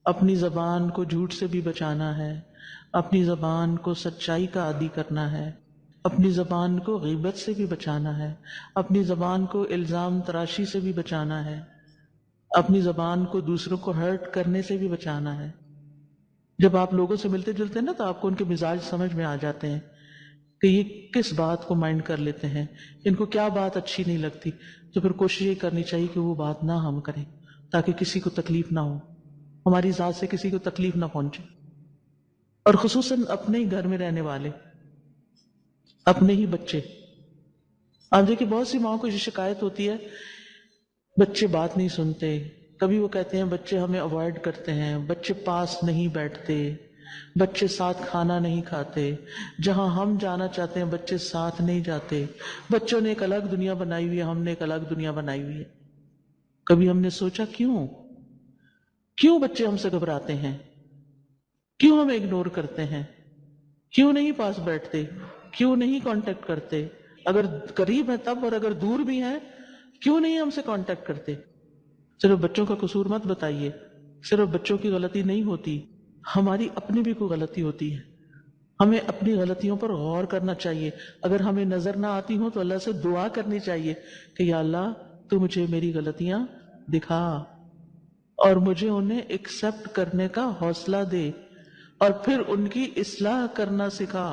اپنی زبان کو جھوٹ سے بھی بچانا ہے، اپنی زبان کو سچائی کا عادی کرنا ہے، اپنی زبان کو غیبت سے بھی بچانا ہے، اپنی زبان کو الزام تراشی سے بھی بچانا ہے، اپنی زبان کو دوسروں کو ہرٹ کرنے سے بھی بچانا ہے۔ جب آپ لوگوں سے ملتے جلتے ہیں نا، تو آپ کو ان کے مزاج سمجھ میں آ جاتے ہیں کہ یہ کس بات کو مائنڈ کر لیتے ہیں، ان کو کیا بات اچھی نہیں لگتی، تو پھر کوشش یہ کرنی چاہیے کہ وہ بات نہ ہم کریں تاکہ کسی کو تکلیف نہ ہو، ہماری ذات سے کسی کو تکلیف نہ پہنچے۔ اور خصوصاً اپنے ہی گھر میں رہنے والے، اپنے ہی بچے۔ آپ دیکھیں بہت سی ماؤں کو یہ شکایت ہوتی ہے بچے بات نہیں سنتے، کبھی وہ کہتے ہیں بچے ہمیں اوائڈ کرتے ہیں، بچے پاس نہیں بیٹھتے، بچے ساتھ کھانا نہیں کھاتے، جہاں ہم جانا چاہتے ہیں بچے ساتھ نہیں جاتے، بچوں نے ایک الگ دنیا بنائی ہوئی ہے، ہم نے ایک الگ دنیا بنائی ہوئی ہے۔ کبھی ہم نے سوچا کیوں بچے ہم سے گھبراتے ہیں، کیوں ہمیں اگنور کرتے ہیں؟ کیوں نہیں پاس بیٹھتے؟ کیوں نہیں کانٹیکٹ کرتے؟ اگر قریب ہے تب، اور اگر دور بھی ہیں کیوں نہیں ہم سے کانٹیکٹ کرتے؟ صرف بچوں کا قصور مت بتائیے، صرف بچوں کی غلطی نہیں ہوتی، ہماری اپنی بھی کوئی غلطی ہوتی ہے۔ ہمیں اپنی غلطیوں پر غور کرنا چاہیے، اگر ہمیں نظر نہ آتی ہوں تو اللہ سے دعا کرنی چاہیے کہ یا اللہ تو مجھے میری غلطیاں دکھا، اور مجھے انہیں ایکسپٹ کرنے کا حوصلہ دے، اور پھر ان کی اصلاح کرنا سکھا۔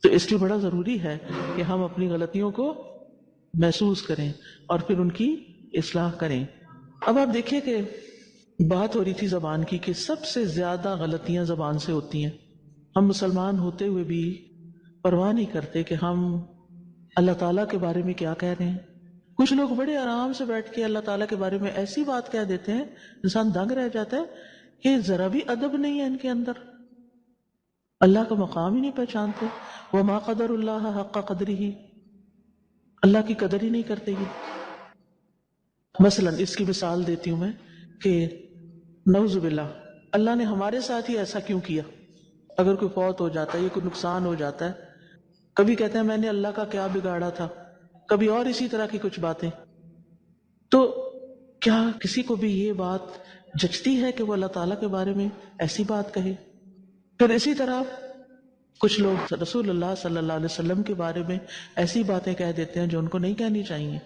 تو اس لیے بڑا ضروری ہے کہ ہم اپنی غلطیوں کو محسوس کریں اور پھر ان کی اصلاح کریں۔ اب آپ دیکھیے کہ بات ہو رہی تھی زبان کی، کہ سب سے زیادہ غلطیاں زبان سے ہوتی ہیں۔ ہم مسلمان ہوتے ہوئے بھی پرواہ نہیں کرتے کہ ہم اللہ تعالیٰ کے بارے میں کیا کہہ رہے ہیں۔ کچھ لوگ بڑے آرام سے بیٹھ کے اللہ تعالیٰ کے بارے میں ایسی بات کہہ دیتے ہیں، انسان دنگ رہ جاتا ہے کہ ذرا بھی ادب نہیں ہے ان کے اندر، اللہ کا مقام ہی نہیں پہچانتے۔ وما قدر اللہ حق قدرہ، اللہ کی قدر ہی نہیں کرتے یہ۔ مثلا اس کی مثال دیتی ہوں میں کہ نعوذ باللہ اللہ نے ہمارے ساتھ ہی ایسا کیوں کیا؟ اگر کوئی فوت ہو جاتا ہے یا کوئی نقصان ہو جاتا ہے، کبھی کہتے ہیں میں نے اللہ کا کیا بگاڑا تھا، کبھی اور اسی طرح کی کچھ باتیں۔ تو کیا کسی کو بھی یہ بات جچتی ہے کہ وہ اللہ تعالیٰ کے بارے میں ایسی بات کہے؟ پھر اسی طرح کچھ لوگ رسول اللہ صلی اللہ علیہ وسلم کے بارے میں ایسی باتیں کہہ دیتے ہیں جو ان کو نہیں کہنی چاہیے۔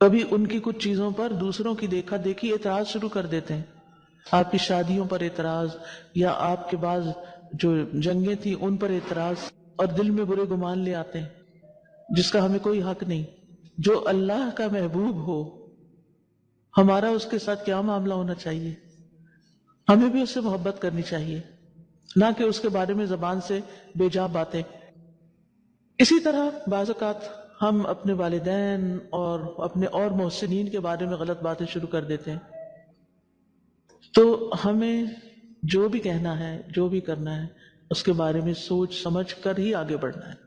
کبھی ان کی کچھ چیزوں پر دوسروں کی دیکھا دیکھی اعتراض شروع کر دیتے ہیں، آپ کی شادیوں پر اعتراض، یا آپ کے بعض جو جنگیں تھیں ان پر اعتراض، اور دل میں برے گمان لے آتے ہیں جس کا ہمیں کوئی حق نہیں۔ جو اللہ کا محبوب ہو، ہمارا اس کے ساتھ کیا معاملہ ہونا چاہیے؟ ہمیں بھی اس سے محبت کرنی چاہیے، نہ کہ اس کے بارے میں زبان سے بے جا باتیں۔ اسی طرح بعض اوقات ہم اپنے والدین اور اپنے اور محسنین کے بارے میں غلط باتیں شروع کر دیتے ہیں۔ تو ہمیں جو بھی کہنا ہے، جو بھی کرنا ہے، اس کے بارے میں سوچ سمجھ کر ہی آگے بڑھنا ہے۔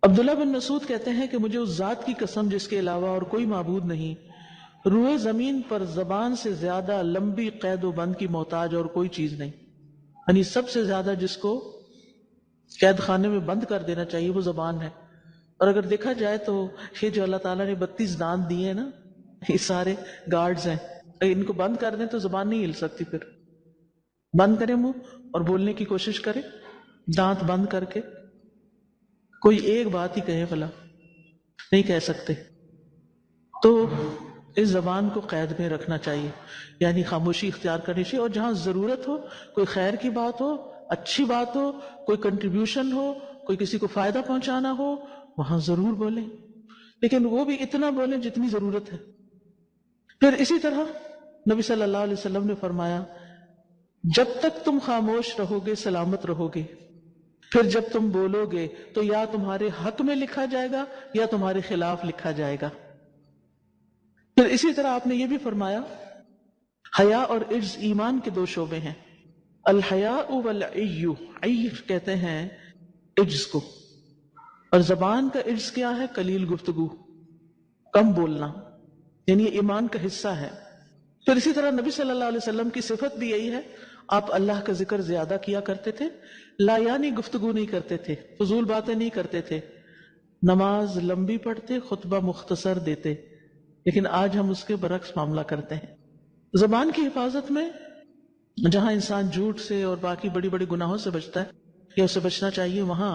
عبداللہ بن مسعود کہتے ہیں کہ مجھے اس ذات کی قسم جس کے علاوہ اور کوئی معبود نہیں، روئے زمین پر زبان سے زیادہ لمبی قید و بند کی محتاج اور کوئی چیز نہیں، یعنی سب سے زیادہ جس کو قید خانے میں بند کر دینا چاہیے وہ زبان ہے۔ اور اگر دیکھا جائے تو یہ جو اللہ تعالیٰ نے 32 دانت دیے ہیں نا، یہ سارے گارڈز ہیں، ان کو بند کر دیں تو زبان نہیں ہل سکتی۔ پھر بند کریں منہ اور بولنے کی کوشش کریں دانت بند کر کے، کوئی ایک بات ہی کہے بھلا، نہیں کہہ سکتے۔ تو اس زبان کو قید میں رکھنا چاہیے، یعنی خاموشی اختیار کرنی چاہیے، اور جہاں ضرورت ہو، کوئی خیر کی بات ہو، اچھی بات ہو، کوئی کنٹریبیوشن ہو، کوئی کسی کو فائدہ پہنچانا ہو، وہاں ضرور بولیں، لیکن وہ بھی اتنا بولیں جتنی ضرورت ہے۔ پھر اسی طرح نبی صلی اللہ علیہ وسلم نے فرمایا جب تک تم خاموش رہو گے سلامت رہو گے، پھر جب تم بولو گے تو یا تمہارے حق میں لکھا جائے گا یا تمہارے خلاف لکھا جائے گا۔ پھر اسی طرح آپ نے یہ بھی فرمایا حیا اور عجز ایمان کے دو شعبے ہیں، الحیاء والعی، عی کہتے ہیں عجز کو، اور زبان کا عجز کیا ہے؟ قلیل گفتگو، کم بولنا، یعنی یہ ایمان کا حصہ ہے۔ پھر اسی طرح نبی صلی اللہ علیہ وسلم کی صفت بھی یہی ہے، آپ اللہ کا ذکر زیادہ کیا کرتے تھے، لا یعنی گفتگو نہیں کرتے تھے، فضول باتیں نہیں کرتے تھے، نماز لمبی پڑھتے، خطبہ مختصر دیتے، لیکن آج ہم اس کے برعکس معاملہ کرتے ہیں۔ زبان کی حفاظت میں جہاں انسان جھوٹ سے اور باقی بڑی بڑی گناہوں سے بچتا ہے یا اسے بچنا چاہیے، وہاں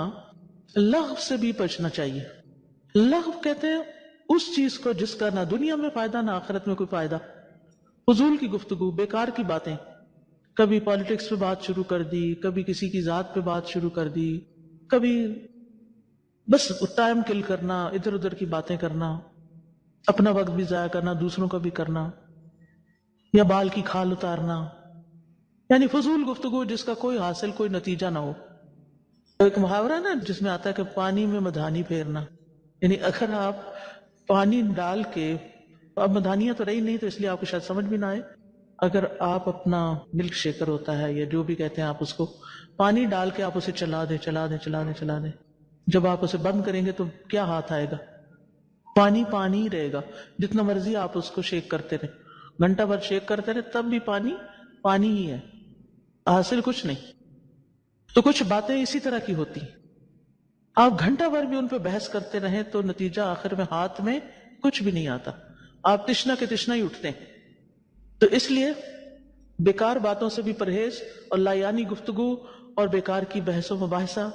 لغو سے بھی بچنا چاہیے۔ لغو کہتے ہیں اس چیز کو جس کا نہ دنیا میں فائدہ نہ آخرت میں کوئی فائدہ، فضول کی گفتگو، بیکار کی باتیں، کبھی پالیٹکس پہ بات شروع کر دی، کبھی کسی کی ذات پہ بات شروع کر دی، کبھی بس ٹائم کل کرنا، ادھر ادھر کی باتیں کرنا، اپنا وقت بھی ضائع کرنا، دوسروں کا بھی کرنا، یا بال کی کھال اتارنا، یعنی فضول گفتگو جس کا کوئی حاصل کوئی نتیجہ نہ ہو۔ ایک محاورہ نا جس میں آتا ہے کہ پانی میں مدھانی پھیرنا، یعنی اگر آپ پانی ڈال کے، اب مدھانیاں تو رہی نہیں تو اس لیے آپ کو شاید سمجھ بھی نہ آئے، اگر آپ اپنا ملک شیکر ہوتا ہے یا جو بھی کہتے ہیں آپ اس کو، پانی ڈال کے آپ اسے چلا دیں چلا دیں چلا دیں چلا دیں، جب آپ اسے بند کریں گے تو کیا ہاتھ آئے گا؟ پانی پانی ہی رہے گا، جتنا مرضی آپ اس کو شیک کرتے رہیں، گھنٹہ بھر شیک کرتے رہے تب بھی پانی پانی ہی ہے، حاصل کچھ نہیں۔ تو کچھ باتیں اسی طرح کی ہوتی ہیں، آپ گھنٹہ بھر بھی ان پہ بحث کرتے رہیں تو نتیجہ آخر میں ہاتھ میں کچھ بھی نہیں آتا، آپ تشنا کے تشنا ہی اٹھتے ہیں۔ تو اس لیے بیکار باتوں سے بھی پرہیز، اور لایانی گفتگو اور بیکار کی بحث و مباحثہ۔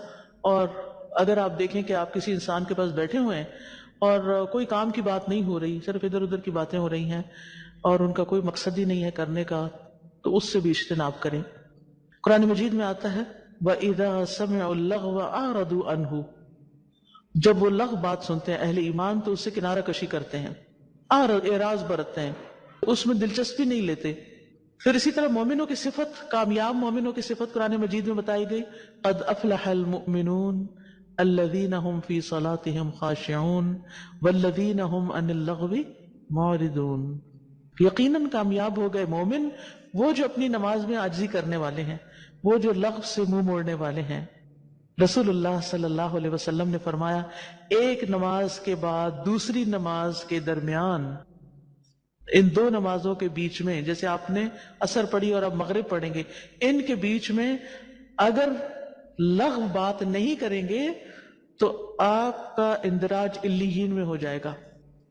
اور اگر آپ دیکھیں کہ آپ کسی انسان کے پاس بیٹھے ہوئے ہیں اور کوئی کام کی بات نہیں ہو رہی، صرف ادھر ادھر کی باتیں ہو رہی ہیں اور ان کا کوئی مقصد ہی نہیں ہے کرنے کا، تو اس سے بھی اجتناب کریں۔ قرآن مجید میں آتا ہے وَإِذَا سَمِعُوا اللَّغْوَ أَعْرَضُوا عَنْهُ، جب وہ لغو بات سنتے ہیں اہل ایمان تو اس سے کنارہ کشی کرتے ہیں، اعراض برتتے ہیں، اس میں دلچسپی نہیں لیتے۔ پھر اسی طرح مومنوں کی صفت، کامیاب مومنوں کی صفت قرآن مجید میں بتائی گئی، قد افلح المؤمنون الذین هم فی صلاتهم خاشعون والذین هم عن اللغو معرضون، یقیناً کامیاب ہو گئے مومن وہ جو اپنی نماز میں عاجزی کرنے والے ہیں، وہ جو لغو سے منہ موڑنے والے ہیں۔ رسول اللہ صلی اللہ علیہ وسلم نے فرمایا ایک نماز کے بعد دوسری نماز کے درمیان، ان دو نمازوں کے بیچ میں، جیسے آپ نے عصر پڑھی اور اب مغرب پڑھیں گے، ان کے بیچ میں اگر لغو بات نہیں کریں گے تو آپ کا اندراج علیین میں ہو جائے گا،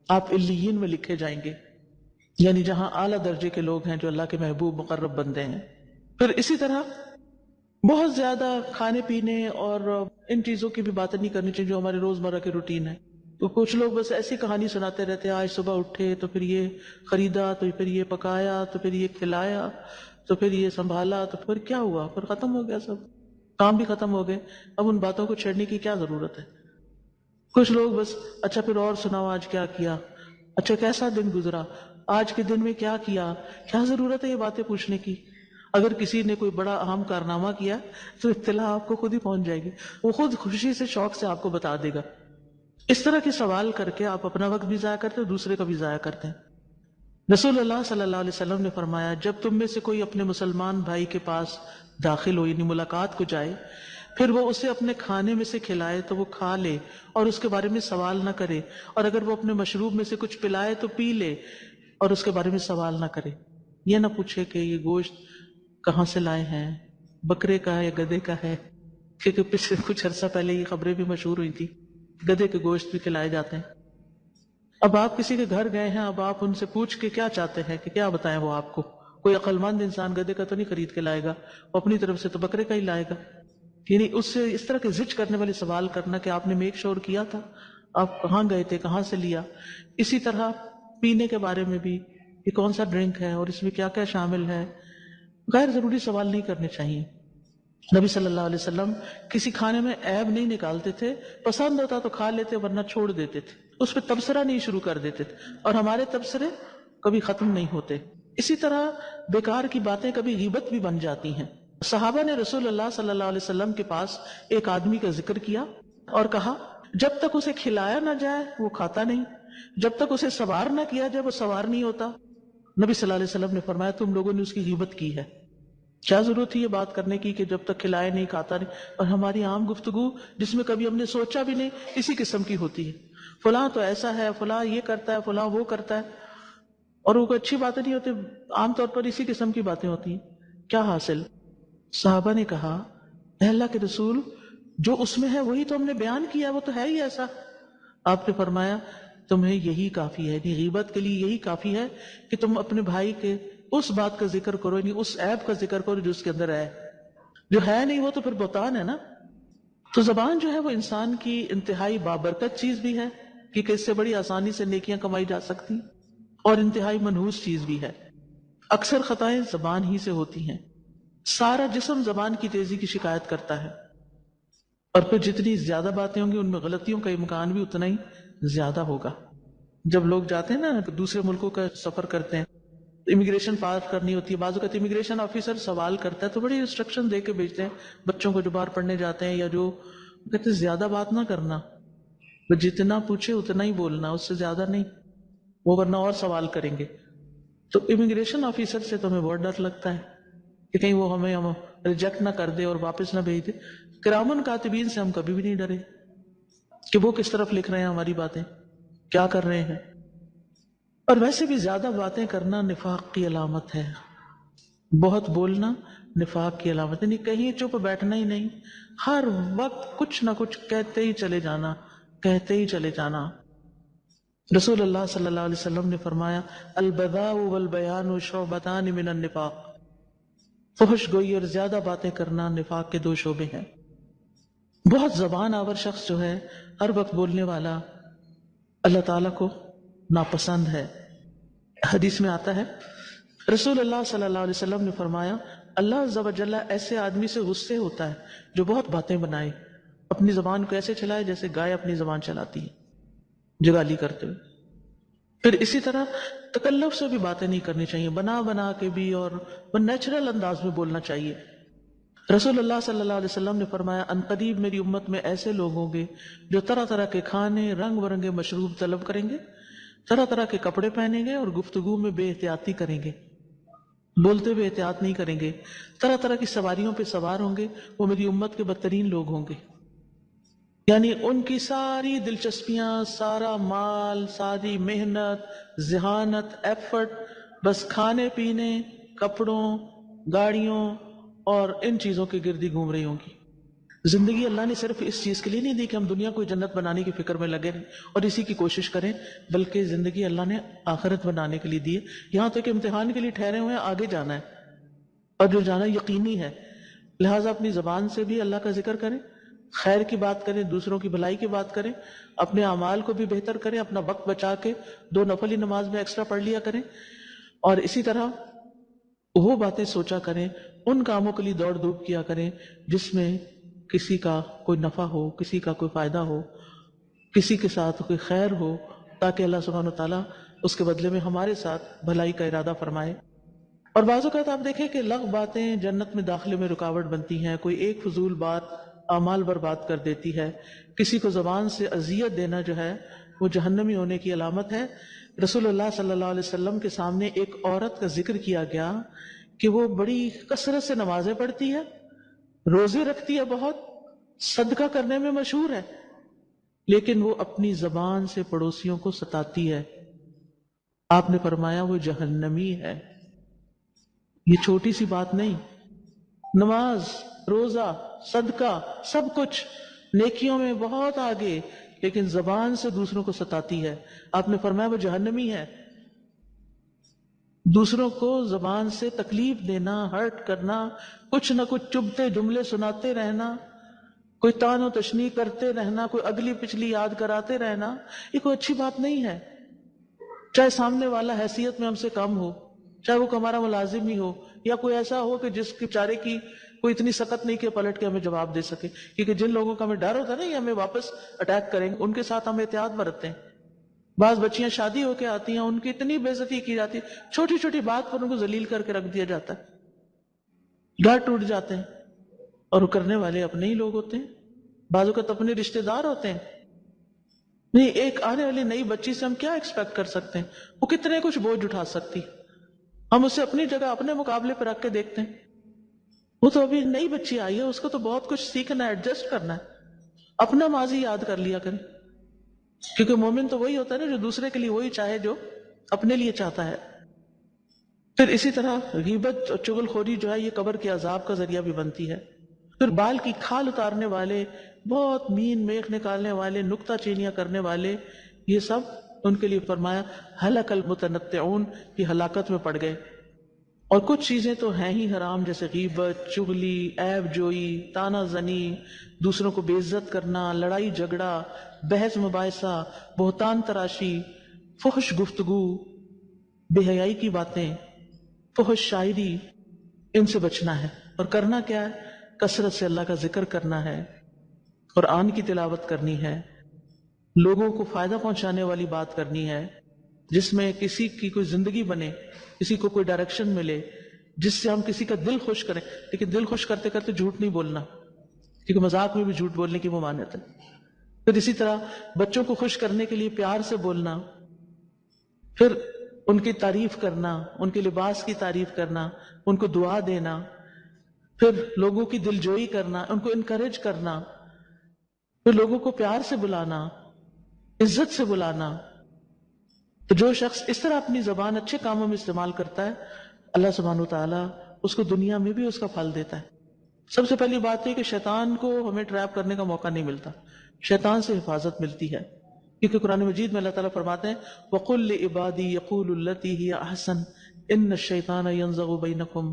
آپ علیین میں لکھے جائیں گے، یعنی جہاں اعلیٰ درجے کے لوگ ہیں جو اللہ کے محبوب مقرب بندے ہیں۔ پھر اسی طرح بہت زیادہ کھانے پینے اور ان چیزوں کی بھی باتیں نہیں کرنی چاہیے جو ہمارے روزمرہ کے روٹین ہے۔ تو کچھ لوگ بس ایسی کہانی سناتے رہتے ہیں، آج صبح اٹھے تو پھر یہ خریدا، تو پھر یہ پکایا، تو پھر یہ کھلایا، تو پھر یہ سنبھالا، تو پھر کیا ہوا، پھر ختم ہو گیا، سب کام بھی ختم ہو گئے، اب ان باتوں کو چھیڑنے کی کیا ضرورت ہے۔ کچھ لوگ بس اچھا پھر اور سناؤ آج کیا کیا، اچھا کیسا دن گزرا، آج کے دن میں کیا کیا، کیا ضرورت ہے یہ باتیں پوچھنے کی۔ اگر کسی نے کوئی بڑا اہم کارنامہ کیا تو اطلاع آپ کو خود ہی پہنچ جائے گی، وہ خود خوشی سے شوق سے آپ کو بتا دے گا۔ اس طرح کے سوال کر کے آپ اپنا وقت بھی ضائع کرتے ہیں، دوسرے کا بھی ضائع کرتے ہیں۔ رسول اللہ صلی اللہ علیہ وسلم نے فرمایا جب تم میں سے کوئی اپنے مسلمان بھائی کے پاس داخل ہو، یعنی ملاقات کو جائے، پھر وہ اسے اپنے کھانے میں سے کھلائے تو وہ کھا لے اور اس کے بارے میں سوال نہ کرے، اور اگر وہ اپنے مشروب میں سے کچھ پلائے تو پی لے اور اس کے بارے میں سوال نہ کرے۔ یہ نہ پوچھے کہ یہ گوشت کہاں سے لائے ہیں، بکرے کا ہے یا گدھے کا ہے، کیونکہ پچھلے کچھ عرصہ پہلے یہ خبریں بھی مشہور ہوئی تھی، گدھے کے گوشت بھی کھلائے جاتے ہیں۔ اب آپ کسی کے گھر گئے ہیں، اب آپ ان سے پوچھ کے کیا چاہتے ہیں کہ کیا بتائیں وہ آپ کو؟ کوئی عقل مند انسان گدھے کا تو نہیں خرید کے لائے گا، وہ اپنی طرف سے تو بکرے کا ہی لائے گا۔ یعنی اس سے اس طرح کے زج کرنے والے سوال کرنا کہ آپ نے میک شور کیا تھا، آپ کہاں گئے تھے، کہاں سے لیا۔ اسی طرح پینے کے بارے میں بھی، یہ کون سا ڈرنک ہے اور اس میں کیا کیا شامل ہے، غیر ضروری سوال نہیں کرنے چاہیے۔ نبی صلی اللہ علیہ وسلم کسی کھانے میں عیب نہیں نکالتے تھے، پسند ہوتا تو کھا لیتے ورنہ چھوڑ دیتے تھے، اس پہ تبصرہ نہیں شروع کر دیتے تھے، اور ہمارے تبصرے کبھی ختم نہیں ہوتے۔ اسی طرح بیکار کی باتیں کبھی غیبت بھی بن جاتی ہیں۔ صحابہ نے رسول اللہ صلی اللہ علیہ وسلم کے پاس ایک آدمی کا ذکر کیا اور کہا جب تک اسے کھلایا نہ جائے وہ کھاتا نہیں، جب تک اسے سوار نہ کیا جائے وہ سوار نہیں ہوتا۔ نبی صلی اللہ علیہ وسلم نے فرمایا تم لوگوں نے اس کی غیبت کی ہے۔ کیا ضرورت تھی یہ بات کرنے کی کہ جب تک کھلائے نہیں کھاتا نہیں؟ اور ہماری عام گفتگو جس میں کبھی ہم نے سوچا بھی نہیں اسی قسم کی ہوتی ہے، فلاں تو ایسا ہے، فلاں یہ کرتا ہے، فلاں وہ کرتا ہے، اور وہ کوئی اچھی باتیں نہیں ہوتی، عام طور پر اسی قسم کی باتیں ہوتی ہیں۔ کیا حاصل؟ صحابہ نے کہا اے اللہ کے رسول جو اس میں ہے وہی تو ہم نے بیان کیا، وہ تو ہے ہی ایسا۔ آپ نے فرمایا تمہیں یہی کافی ہے، یعنی غیبت کے لیے یہی کافی ہے کہ تم اپنے بھائی کے اس بات کا ذکر کرو، یعنی اس عیب کا ذکر کرو جو اس کے اندر ہے، جو ہے نہیں وہ تو پھر بہتان ہے نا۔ تو زبان جو ہے وہ انسان کی انتہائی بابرکت چیز بھی ہے کیونکہ اس سے بڑی آسانی سے نیکیاں کمائی جا سکتی، اور انتہائی منحوس چیز بھی ہے۔ اکثر خطائیں زبان ہی سے ہوتی ہیں، سارا جسم زبان کی تیزی کی شکایت کرتا ہے، اور پھر جتنی زیادہ باتیں ہوں گی ان میں غلطیوں کا امکان بھی اتنا ہی زیادہ ہوگا۔ جب لوگ جاتے ہیں نا دوسرے ملکوں کا سفر کرتے ہیں، امیگریشن پار کرنی ہوتی ہے، بعض اوقات امیگریشن آفیسر سوال کرتا ہے تو بڑی انسٹرکشن دے کے بھیجتے ہیں بچوں کو جو باہر پڑھنے جاتے ہیں، یا جو کہتے ہیں زیادہ بات نہ کرنا، وہ جتنا پوچھے اتنا ہی بولنا، اس سے زیادہ نہیں، وہ ورنہ اور سوال کریں گے۔ تو امیگریشن آفیسر سے تو ہمیں بہت ڈر لگتا ہے کہ کہیں وہ ہمیں ریجیکٹ نہ کر دے اور واپس نہ بھیج دے۔ کرامن کاتبین سے ہم کبھی بھی نہیں ڈرے کہ وہ کس طرف لکھ رہے ہیں ہماری باتیں، کیا کر رہے ہیں۔ اور ویسے بھی زیادہ باتیں کرنا نفاق کی علامت ہے، بہت بولنا نفاق کی علامت ہے، نہیں کہیں چپ بیٹھنا ہی نہیں، ہر وقت کچھ نہ کچھ کہتے ہی چلے جانا، کہتے ہی چلے جانا۔ رسول اللہ صلی اللہ علیہ وسلم نے فرمایا البذاء والبیان شعبتان من النفاق، فحش گوئی اور زیادہ باتیں کرنا نفاق کے دو شعبے ہیں۔ بہت زبان آور شخص جو ہے، ہر وقت بولنے والا، اللہ تعالیٰ کو ناپسند ہے۔ حدیث میں آتا ہے رسول اللہ صلی اللہ علیہ وسلم نے فرمایا اللہ عز و جل ایسے آدمی سے غصے ہوتا ہے جو بہت باتیں بنائے، اپنی زبان کو ایسے چلائے جیسے گائے اپنی زبان چلاتی ہے جگالی کرتے ہوئے۔ پھر اسی طرح تکلف سے بھی باتیں نہیں کرنی چاہیے، بنا بنا کے بھی، اور نیچرل انداز میں بولنا چاہیے۔ رسول اللہ صلی اللہ علیہ وسلم نے فرمایا ان قریب میری امت میں ایسے لوگ ہوں گے جو طرح طرح کے کھانے، رنگ برنگے مشروب طلب کریں گے، طرح طرح کے کپڑے پہنیں گے اور گفتگو میں بے احتیاطی کریں گے، بولتے ہوئے احتیاط نہیں کریں گے، طرح طرح کی سواریوں پہ سوار ہوں گے، وہ میری امت کے بدترین لوگ ہوں گے۔ یعنی ان کی ساری دلچسپیاں، سارا مال، ساری محنت، ذہانت، ایفرٹ بس کھانے پینے، کپڑوں، گاڑیوں اور ان چیزوں کے گرد ہی گھوم رہی ہوں گی۔ زندگی اللہ نے صرف اس چیز کے لیے نہیں دی کہ ہم دنیا کو جنت بنانے کی فکر میں لگے رہیں اور اسی کی کوشش کریں، بلکہ زندگی اللہ نے آخرت بنانے کے لیے دی ہے۔ یہاں تک کہ امتحان کے لیے ٹھہرے ہوئے ہیں، آگے جانا ہے اور جو جانا یقینی ہے، لہٰذا اپنی زبان سے بھی اللہ کا ذکر کریں، خیر کی بات کریں، دوسروں کی بھلائی کی بات کریں، اپنے اعمال کو بھی بہتر کریں، اپنا وقت بچا کے 2 نفلی نماز میں ایکسٹرا پڑھ لیا کریں، اور اسی طرح وہ باتیں سوچا کریں، ان کاموں کے لیے دوڑ دھوپ کیا کریں جس میں کسی کا کوئی نفع ہو، کسی کا کوئی فائدہ ہو، کسی کے ساتھ کوئی خیر ہو، تاکہ اللہ سبحانہ وتعالیٰ اس کے بدلے میں ہمارے ساتھ بھلائی کا ارادہ فرمائے۔ اور بعض اوقات آپ دیکھیں کہ لغو باتیں جنت میں داخلے میں رکاوٹ بنتی ہیں، کوئی ایک فضول بات اعمال برباد کر دیتی ہے، کسی کو زبان سے اذیت دینا جو ہے وہ جہنمی ہونے کی علامت ہے۔ رسول اللہ صلی اللہ علیہ وسلم کے سامنے ایک عورت کا ذکر کیا گیا کہ وہ بڑی کثرت سے نمازیں پڑھتی ہے، روزے رکھتی ہے، بہت صدقہ کرنے میں مشہور ہے، لیکن وہ اپنی زبان سے پڑوسیوں کو ستاتی ہے۔ آپ نے فرمایا وہ جہنمی ہے۔ یہ چھوٹی سی بات نہیں، نماز، روزہ، صدقہ، سب کچھ نیکیوں میں بہت آگے، لیکن زبان سے دوسروں کو ستاتی ہے۔ آپ نے فرمایا وہ جہنمی ہے۔ دوسروں کو زبان سے تکلیف دینا، ہرٹ کرنا، کچھ نہ کچھ چبھتے جملے سناتے رہنا، کوئی تان و تشنیع کرتے رہنا، کوئی اگلی پچھلی یاد کراتے رہنا، یہ کوئی اچھی بات نہیں ہے۔ چاہے سامنے والا حیثیت میں ہم سے کم ہو، چاہے وہ ہمارا ملازم ہی ہو، یا کوئی ایسا ہو کہ جس کے بیچارے کی کوئی اتنی سخت نہیں کہ پلٹ کے ہمیں جواب دے سکے، کیونکہ جن لوگوں کا ہمیں ڈر ہوتا ہے نا یہ ہمیں واپس اٹیک کریں گے، ان کے ساتھ ہم احتیاط برتتے ہیں۔ بعض بچیاں شادی ہو کے آتی ہیں، ان کی اتنی بے عزتی کی جاتی ہے، چھوٹی چھوٹی بات پر ان کو ذلیل کر کے رکھ دیا جاتا ہے، ڈر ٹوٹ جاتے ہیں، اور وہ کرنے والے اپنے ہی لوگ ہوتے ہیں، بعض اوقات اپنے رشتہ دار ہوتے ہیں۔ نہیں، ایک آنے والی نئی بچی سے ہم کیا ایکسپیکٹ کر سکتے ہیں؟ وہ کتنے کچھ بوجھ اٹھا سکتی، ہم اسے اپنی جگہ اپنے مقابلے پہ رکھ کے دیکھتے ہیں۔ وہ تو ابھی نئی بچی آئی ہے، اس کو تو بہت کچھ سیکھنا ہے، ایڈجسٹ کرنا ہے۔ اپنا ماضی یاد کر لیا کریں، کیونکہ مومن تو وہی ہوتا ہے نا جو دوسرے کے لیے وہی چاہے جو اپنے لیے چاہتا ہے۔ پھر اسی طرح غیبت اور چغل خوری جو ہے یہ قبر کے عذاب کا ذریعہ بھی بنتی ہے۔ پھر بال کی کھال اتارنے والے، بہت مین میخ نکالنے والے، نکتہ چینیاں کرنے والے، یہ سب ان کے لیے فرمایا ہلک المتنطعون، یہ ہلاکت میں پڑ گئے۔ اور کچھ چیزیں تو ہیں ہی حرام، جیسے غیبت، چغلی، عیب جوئی، تانا زنی، دوسروں کو بے عزت کرنا، لڑائی جھگڑا، بحث مباحثہ، بہتان تراشی، فحش گفتگو، بے حیائی کی باتیں، فحش شاعری، ان سے بچنا ہے۔ اور کرنا کیا ہے؟ کثرت سے اللہ کا ذکر کرنا ہے، قرآن کی تلاوت کرنی ہے، لوگوں کو فائدہ پہنچانے والی بات کرنی ہے، جس میں کسی کی کوئی زندگی بنے، کسی کو کوئی ڈائریکشن ملے، جس سے ہم کسی کا دل خوش کریں۔ لیکن دل خوش کرتے کرتے جھوٹ نہیں بولنا، کیونکہ مذاق میں بھی جھوٹ بولنے کی ممانعت ہے۔ پھر اسی طرح بچوں کو خوش کرنے کے لیے پیار سے بولنا، پھر ان کی تعریف کرنا، ان کے لباس کی تعریف کرنا، ان کو دعا دینا، پھر لوگوں کی دلجوئی کرنا، ان کو انکریج کرنا، پھر لوگوں کو پیار سے بلانا، عزت سے بلانا۔ تو جو شخص اس طرح اپنی زبان اچھے کاموں میں استعمال کرتا ہے، اللہ سبحانہ وتعالیٰ اس کو دنیا میں بھی اس کا پھل دیتا ہے۔ سب سے پہلی بات ہے کہ شیطان کو ہمیں ٹریپ کرنے کا موقع نہیں ملتا، شیطان سے حفاظت ملتی ہے، کیونکہ قرآن مجید میں اللہ تعالیٰ فرماتے ہیں وَقُلْ لِعِبَادِي يَقُولُوا الَّتِي هِيَ أَحْسَنُ إِنَّ الشَّيْطَانَ يَنزَغُ بَيْنَكُمْ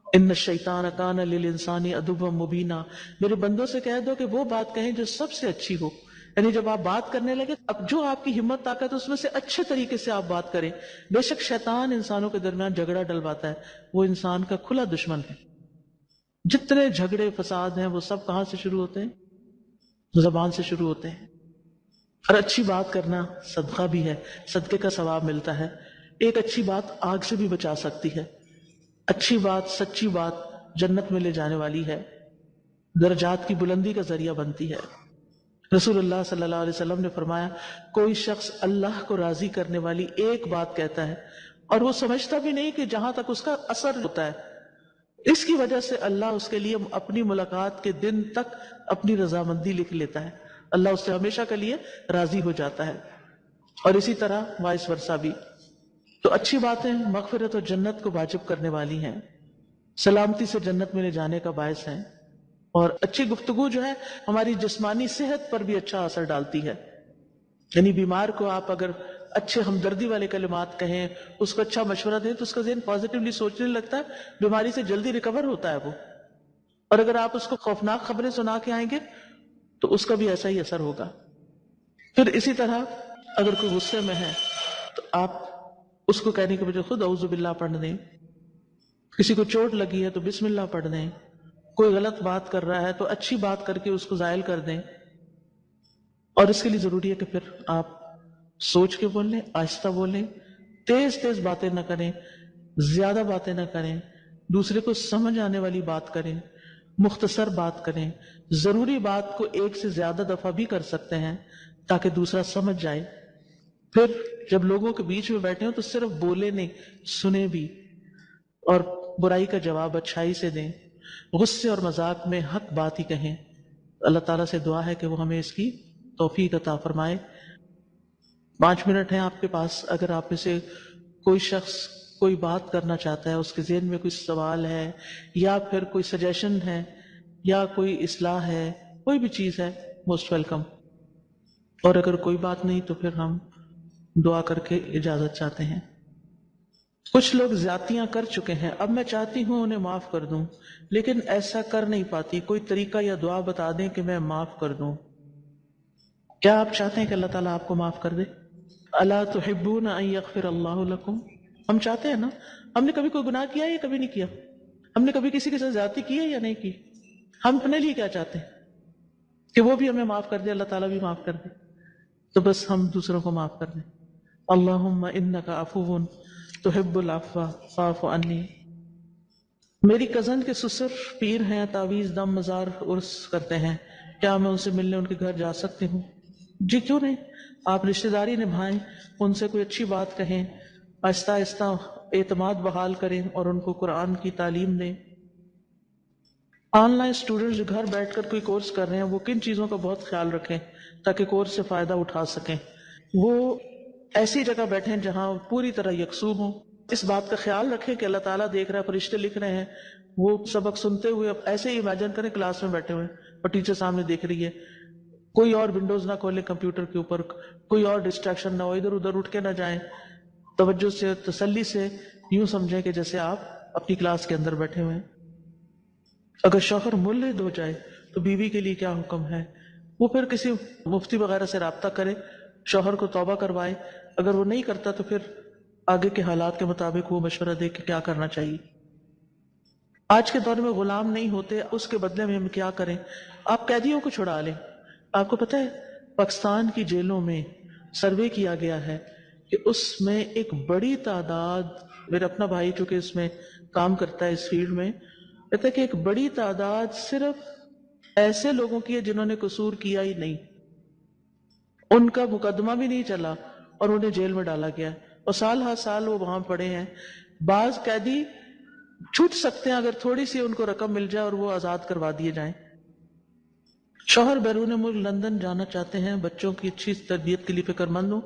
إِنَّ الشَّيْطَانَ كَانَ لِلْإِنسَانِ عَدُوًّا مُبِينًا۔ میرے بندوں سے کہہ دو کہ وہ بات کہیں جو سب سے اچھی ہو، یعنی جب آپ بات کرنے لگے اب جو آپ کی ہمت طاقت اس میں سے اچھے طریقے سے آپ بات کریں۔ بے شک شیطان انسانوں کے درمیان جھگڑا ڈلواتا ہے، وہ انسان کا کھلا دشمن ہے۔ جتنے جھگڑے فساد ہیں وہ سب کہاں سے شروع ہوتے ہیں؟ زبان سے شروع ہوتے ہیں۔ اور اچھی بات کرنا صدقہ بھی ہے، صدقے کا ثواب ملتا ہے۔ ایک اچھی بات آگ سے بھی بچا سکتی ہے، اچھی بات سچی بات جنت میں لے جانے والی ہے، درجات کی بلندی کا ذریعہ بنتی ہے۔ رسول اللہ صلی اللہ علیہ وسلم نے فرمایا کوئی شخص اللہ کو راضی کرنے والی ایک بات کہتا ہے اور وہ سمجھتا بھی نہیں کہ جہاں تک اس کا اثر ہوتا ہے، اس کی وجہ سے اللہ اس کے لیے اپنی ملاقات کے دن تک اپنی رضامندی لکھ لیتا ہے، اللہ اس سے ہمیشہ کے لیے راضی ہو جاتا ہے۔ اور اسی طرح وائس ورثہ بھی۔ تو اچھی باتیں مغفرت اور جنت کو واجب کرنے والی ہیں، سلامتی سے جنت میں لے جانے کا باعث ہیں، اور اچھی گفتگو جو ہے ہماری جسمانی صحت پر بھی اچھا اثر ڈالتی ہے۔ یعنی بیمار کو آپ اگر اچھے ہمدردی والے کلمات کہیں، اس کو اچھا مشورہ دیں تو اس کا ذہن پازیٹیولی سوچنے لگتا ہے، بیماری سے جلدی ریکور ہوتا ہے وہ۔ اور اگر آپ اس کو خوفناک خبریں سنا کے آئیں گے تو اس کا بھی ایسا ہی اثر ہوگا۔ پھر اسی طرح اگر کوئی غصے میں ہے تو آپ اس کو کہنے کے بجائے خود اعوذ باللہ پڑھ دیں، کسی کو چوٹ لگی ہے تو بسم اللہ پڑھ دیں، کوئی غلط بات کر رہا ہے تو اچھی بات کر کے اس کو زائل کر دیں۔ اور اس کے لیے ضروری ہے کہ پھر آپ سوچ کے بولیں، آہستہ بولیں، تیز تیز باتیں نہ کریں، زیادہ باتیں نہ کریں، دوسرے کو سمجھ آنے والی بات کریں، مختصر بات کریں، ضروری بات کو ایک سے زیادہ دفعہ بھی کر سکتے ہیں تاکہ دوسرا سمجھ جائے۔ پھر جب لوگوں کے بیچ میں بیٹھے ہوں تو صرف بولے نہیں، سنیں بھی، اور برائی کا جواب اچھائی سے دیں، غصے اور مذاق میں حق بات ہی کہیں۔ اللہ تعالیٰ سے دعا ہے کہ وہ ہمیں اس کی توفیق عطا فرمائے۔ 5 منٹ ہیں آپ کے پاس، اگر آپ میں سے کوئی شخص کوئی بات کرنا چاہتا ہے، اس کے ذہن میں کوئی سوال ہے یا پھر کوئی سجیشن ہے یا کوئی اصلاح ہے، کوئی بھی چیز ہے، موسٹ ویلکم۔ اور اگر کوئی بات نہیں تو پھر ہم دعا کر کے اجازت چاہتے ہیں۔ کچھ لوگ زیادتیاں کر چکے ہیں، اب میں چاہتی ہوں انہیں معاف کر دوں لیکن ایسا کر نہیں پاتی، کوئی طریقہ یا دعا بتا دیں کہ میں معاف کر دوں۔ کیا آپ چاہتے ہیں کہ اللہ تعالیٰ آپ کو معاف کر دے؟ الا تحبون ان یغفر اللہ لکم؟ ہم چاہتے ہیں نا؟ ہم نے کبھی کوئی گناہ کیا ہے یا کبھی نہیں کیا؟ ہم نے کبھی کسی کے ساتھ زیادتی کی ہے یا نہیں کی؟ ہم اپنے لیے کیا چاہتے ہیں کہ وہ بھی ہمیں معاف کر دے، اللہ تعالیٰ بھی معاف کر دے، تو بس ہم دوسروں کو معاف کر دیں۔ اللہم انک عفو تحب العفو فاعف عنی۔ میری کزن کے سسر پیر ہیں، تعویذ دم مزار عرس کرتے ہیں، کیا میں ان سے ملنے ان کے گھر جا سکتی ہوں؟ جی کیوں نہیں، آپ رشتہ داری نبھائیں، ان سے کوئی اچھی بات کہیں، آہستہ آہستہ اعتماد بحال کریں اور ان کو قرآن کی تعلیم دیں۔ آن لائن اسٹوڈنٹس جو گھر بیٹھ کر کوئی کورس کر رہے ہیں وہ کن چیزوں کا بہت خیال رکھیں تاکہ کورس سے فائدہ اٹھا سکیں؟ وہ ایسی جگہ بیٹھیں جہاں پوری طرح یکسو ہوں، اس بات کا خیال رکھیں کہ اللہ تعالیٰ دیکھ رہا ہے، فرشتے لکھ رہے ہیں، وہ سبق سنتے ہوئے اب ایسے ہی امیجن کریں کلاس میں بیٹھے ہوئے اور ٹیچر سامنے دیکھ رہی ہے، کوئی اور ونڈوز نہ کھولیں کمپیوٹر کے اوپر، کوئی اور ڈسٹریکشن نہ ہو، ادھر ادھر اٹھ کے نہ جائیں، توجہ سے تسلی سے یوں سمجھیں کہ جیسے آپ اپنی کلاس کے اندر بیٹھے ہوئے ہیں۔ اگر شوہر ملحد ہو جائے تو بیوی کے لیے کیا حکم ہے؟ وہ پھر کسی مفتی وغیرہ سے رابطہ کرے، شوہر کو توبہ کروائے، اگر وہ نہیں کرتا تو پھر آگے کے حالات کے مطابق وہ مشورہ دے کہ کیا کرنا چاہیے۔ آج کے دور میں غلام نہیں ہوتے، اس کے بدلے میں ہم کیا کریں؟ آپ قیدیوں کو چھڑا لیں۔ آپ کو پتہ ہے پاکستان کی جیلوں میں سروے کیا گیا ہے کہ اس میں ایک بڑی تعداد، میرا اپنا بھائی چونکہ اس میں کام کرتا ہے اس فیلڈ میں، کہتا ہے کہ ایک بڑی تعداد صرف ایسے لوگوں کی ہے جنہوں نے قصور کیا ہی نہیں، ان کا مقدمہ بھی نہیں چلا اور انہیں جیل میں ڈالا گیا، اور سال ہر سال وہ وہاں پڑے ہیں۔ بعض قیدی چھوٹ سکتے ہیں اگر تھوڑی سی ان کو رقم مل جائے اور وہ آزاد کروا دیے جائیں۔ شوہر بیرون ملک لندن جانا چاہتے ہیں، بچوں کی اچھی تربیت کے لیے فکر مند ہوں۔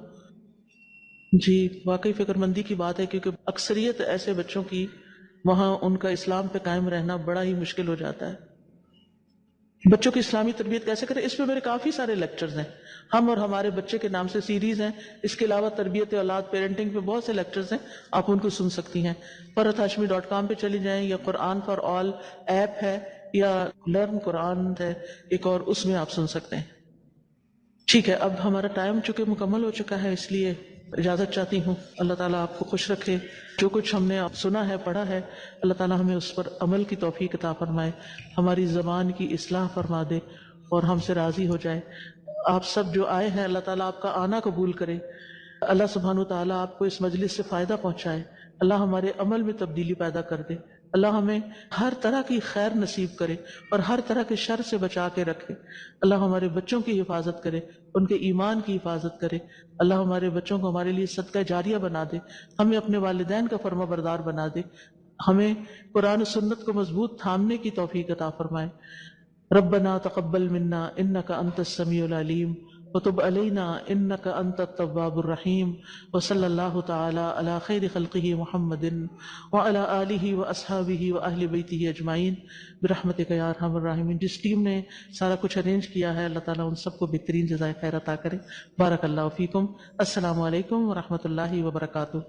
جی واقعی فکر مندی کی بات ہے، کیونکہ اکثریت ایسے بچوں کی وہاں ان کا اسلام پہ قائم رہنا بڑا ہی مشکل ہو جاتا ہے۔ بچوں کی اسلامی تربیت کیسے کریں، اس پہ میرے کافی سارے لیکچرز ہیں، ہم اور ہمارے بچے کے نام سے سیریز ہیں، اس کے علاوہ تربیت اولاد پیرنٹنگ پہ بہت سے لیکچرز ہیں، آپ ان کو سن سکتی ہیں۔ فرحتہاشمی.com پہ چلی جائیں، یا قرآن فار آل ایپ ہے، یا لرن قرآن ہے ایک اور، اس میں آپ سن سکتے ہیں۔ ٹھیک ہے، اب ہمارا ٹائم چونکہ مکمل ہو چکا ہے، اس لیے اجازت چاہتی ہوں۔ اللہ تعالیٰ آپ کو خوش رکھے، جو کچھ ہم نے سنا ہے پڑھا ہے، اللہ تعالیٰ ہمیں اس پر عمل کی توفیق عطا فرمائے، ہماری زبان کی اصلاح فرما دے اور ہم سے راضی ہو جائے۔ آپ سب جو آئے ہیں، اللہ تعالیٰ آپ کا آنا قبول کرے، اللہ سبحانہ وتعالیٰ آپ کو اس مجلس سے فائدہ پہنچائے، اللہ ہمارے عمل میں تبدیلی پیدا کر دے، اللہ ہمیں ہر طرح کی خیر نصیب کرے اور ہر طرح کے شر سے بچا کے رکھے، اللہ ہمارے بچوں کی حفاظت کرے، ان کے ایمان کی حفاظت کرے، اللہ ہمارے بچوں کو ہمارے لیے صدقہ جاریہ بنا دے، ہمیں اپنے والدین کا فرما بردار بنا دے، ہمیں قرآن و سنت کو مضبوط تھامنے کی توفیق عطا فرمائے۔ ربنا تقبل منا انك انت السميع العليم وتب علينا انك انت التواب الرحيم وصلى الله تعالى على خير خلقه محمد وعلى آله واصحابه واهل بيته اجمعين برحمتك يا ارحم الراحمين۔ جس ٹیم نے سارا کچھ ارینج کیا ہے، اللہ تعالیٰ ان سب کو بہترین جزائے خیر عطا کرے۔ بارک اللہ فیکم۔ السلام علیکم ورحمۃ اللہ وبرکاتہ۔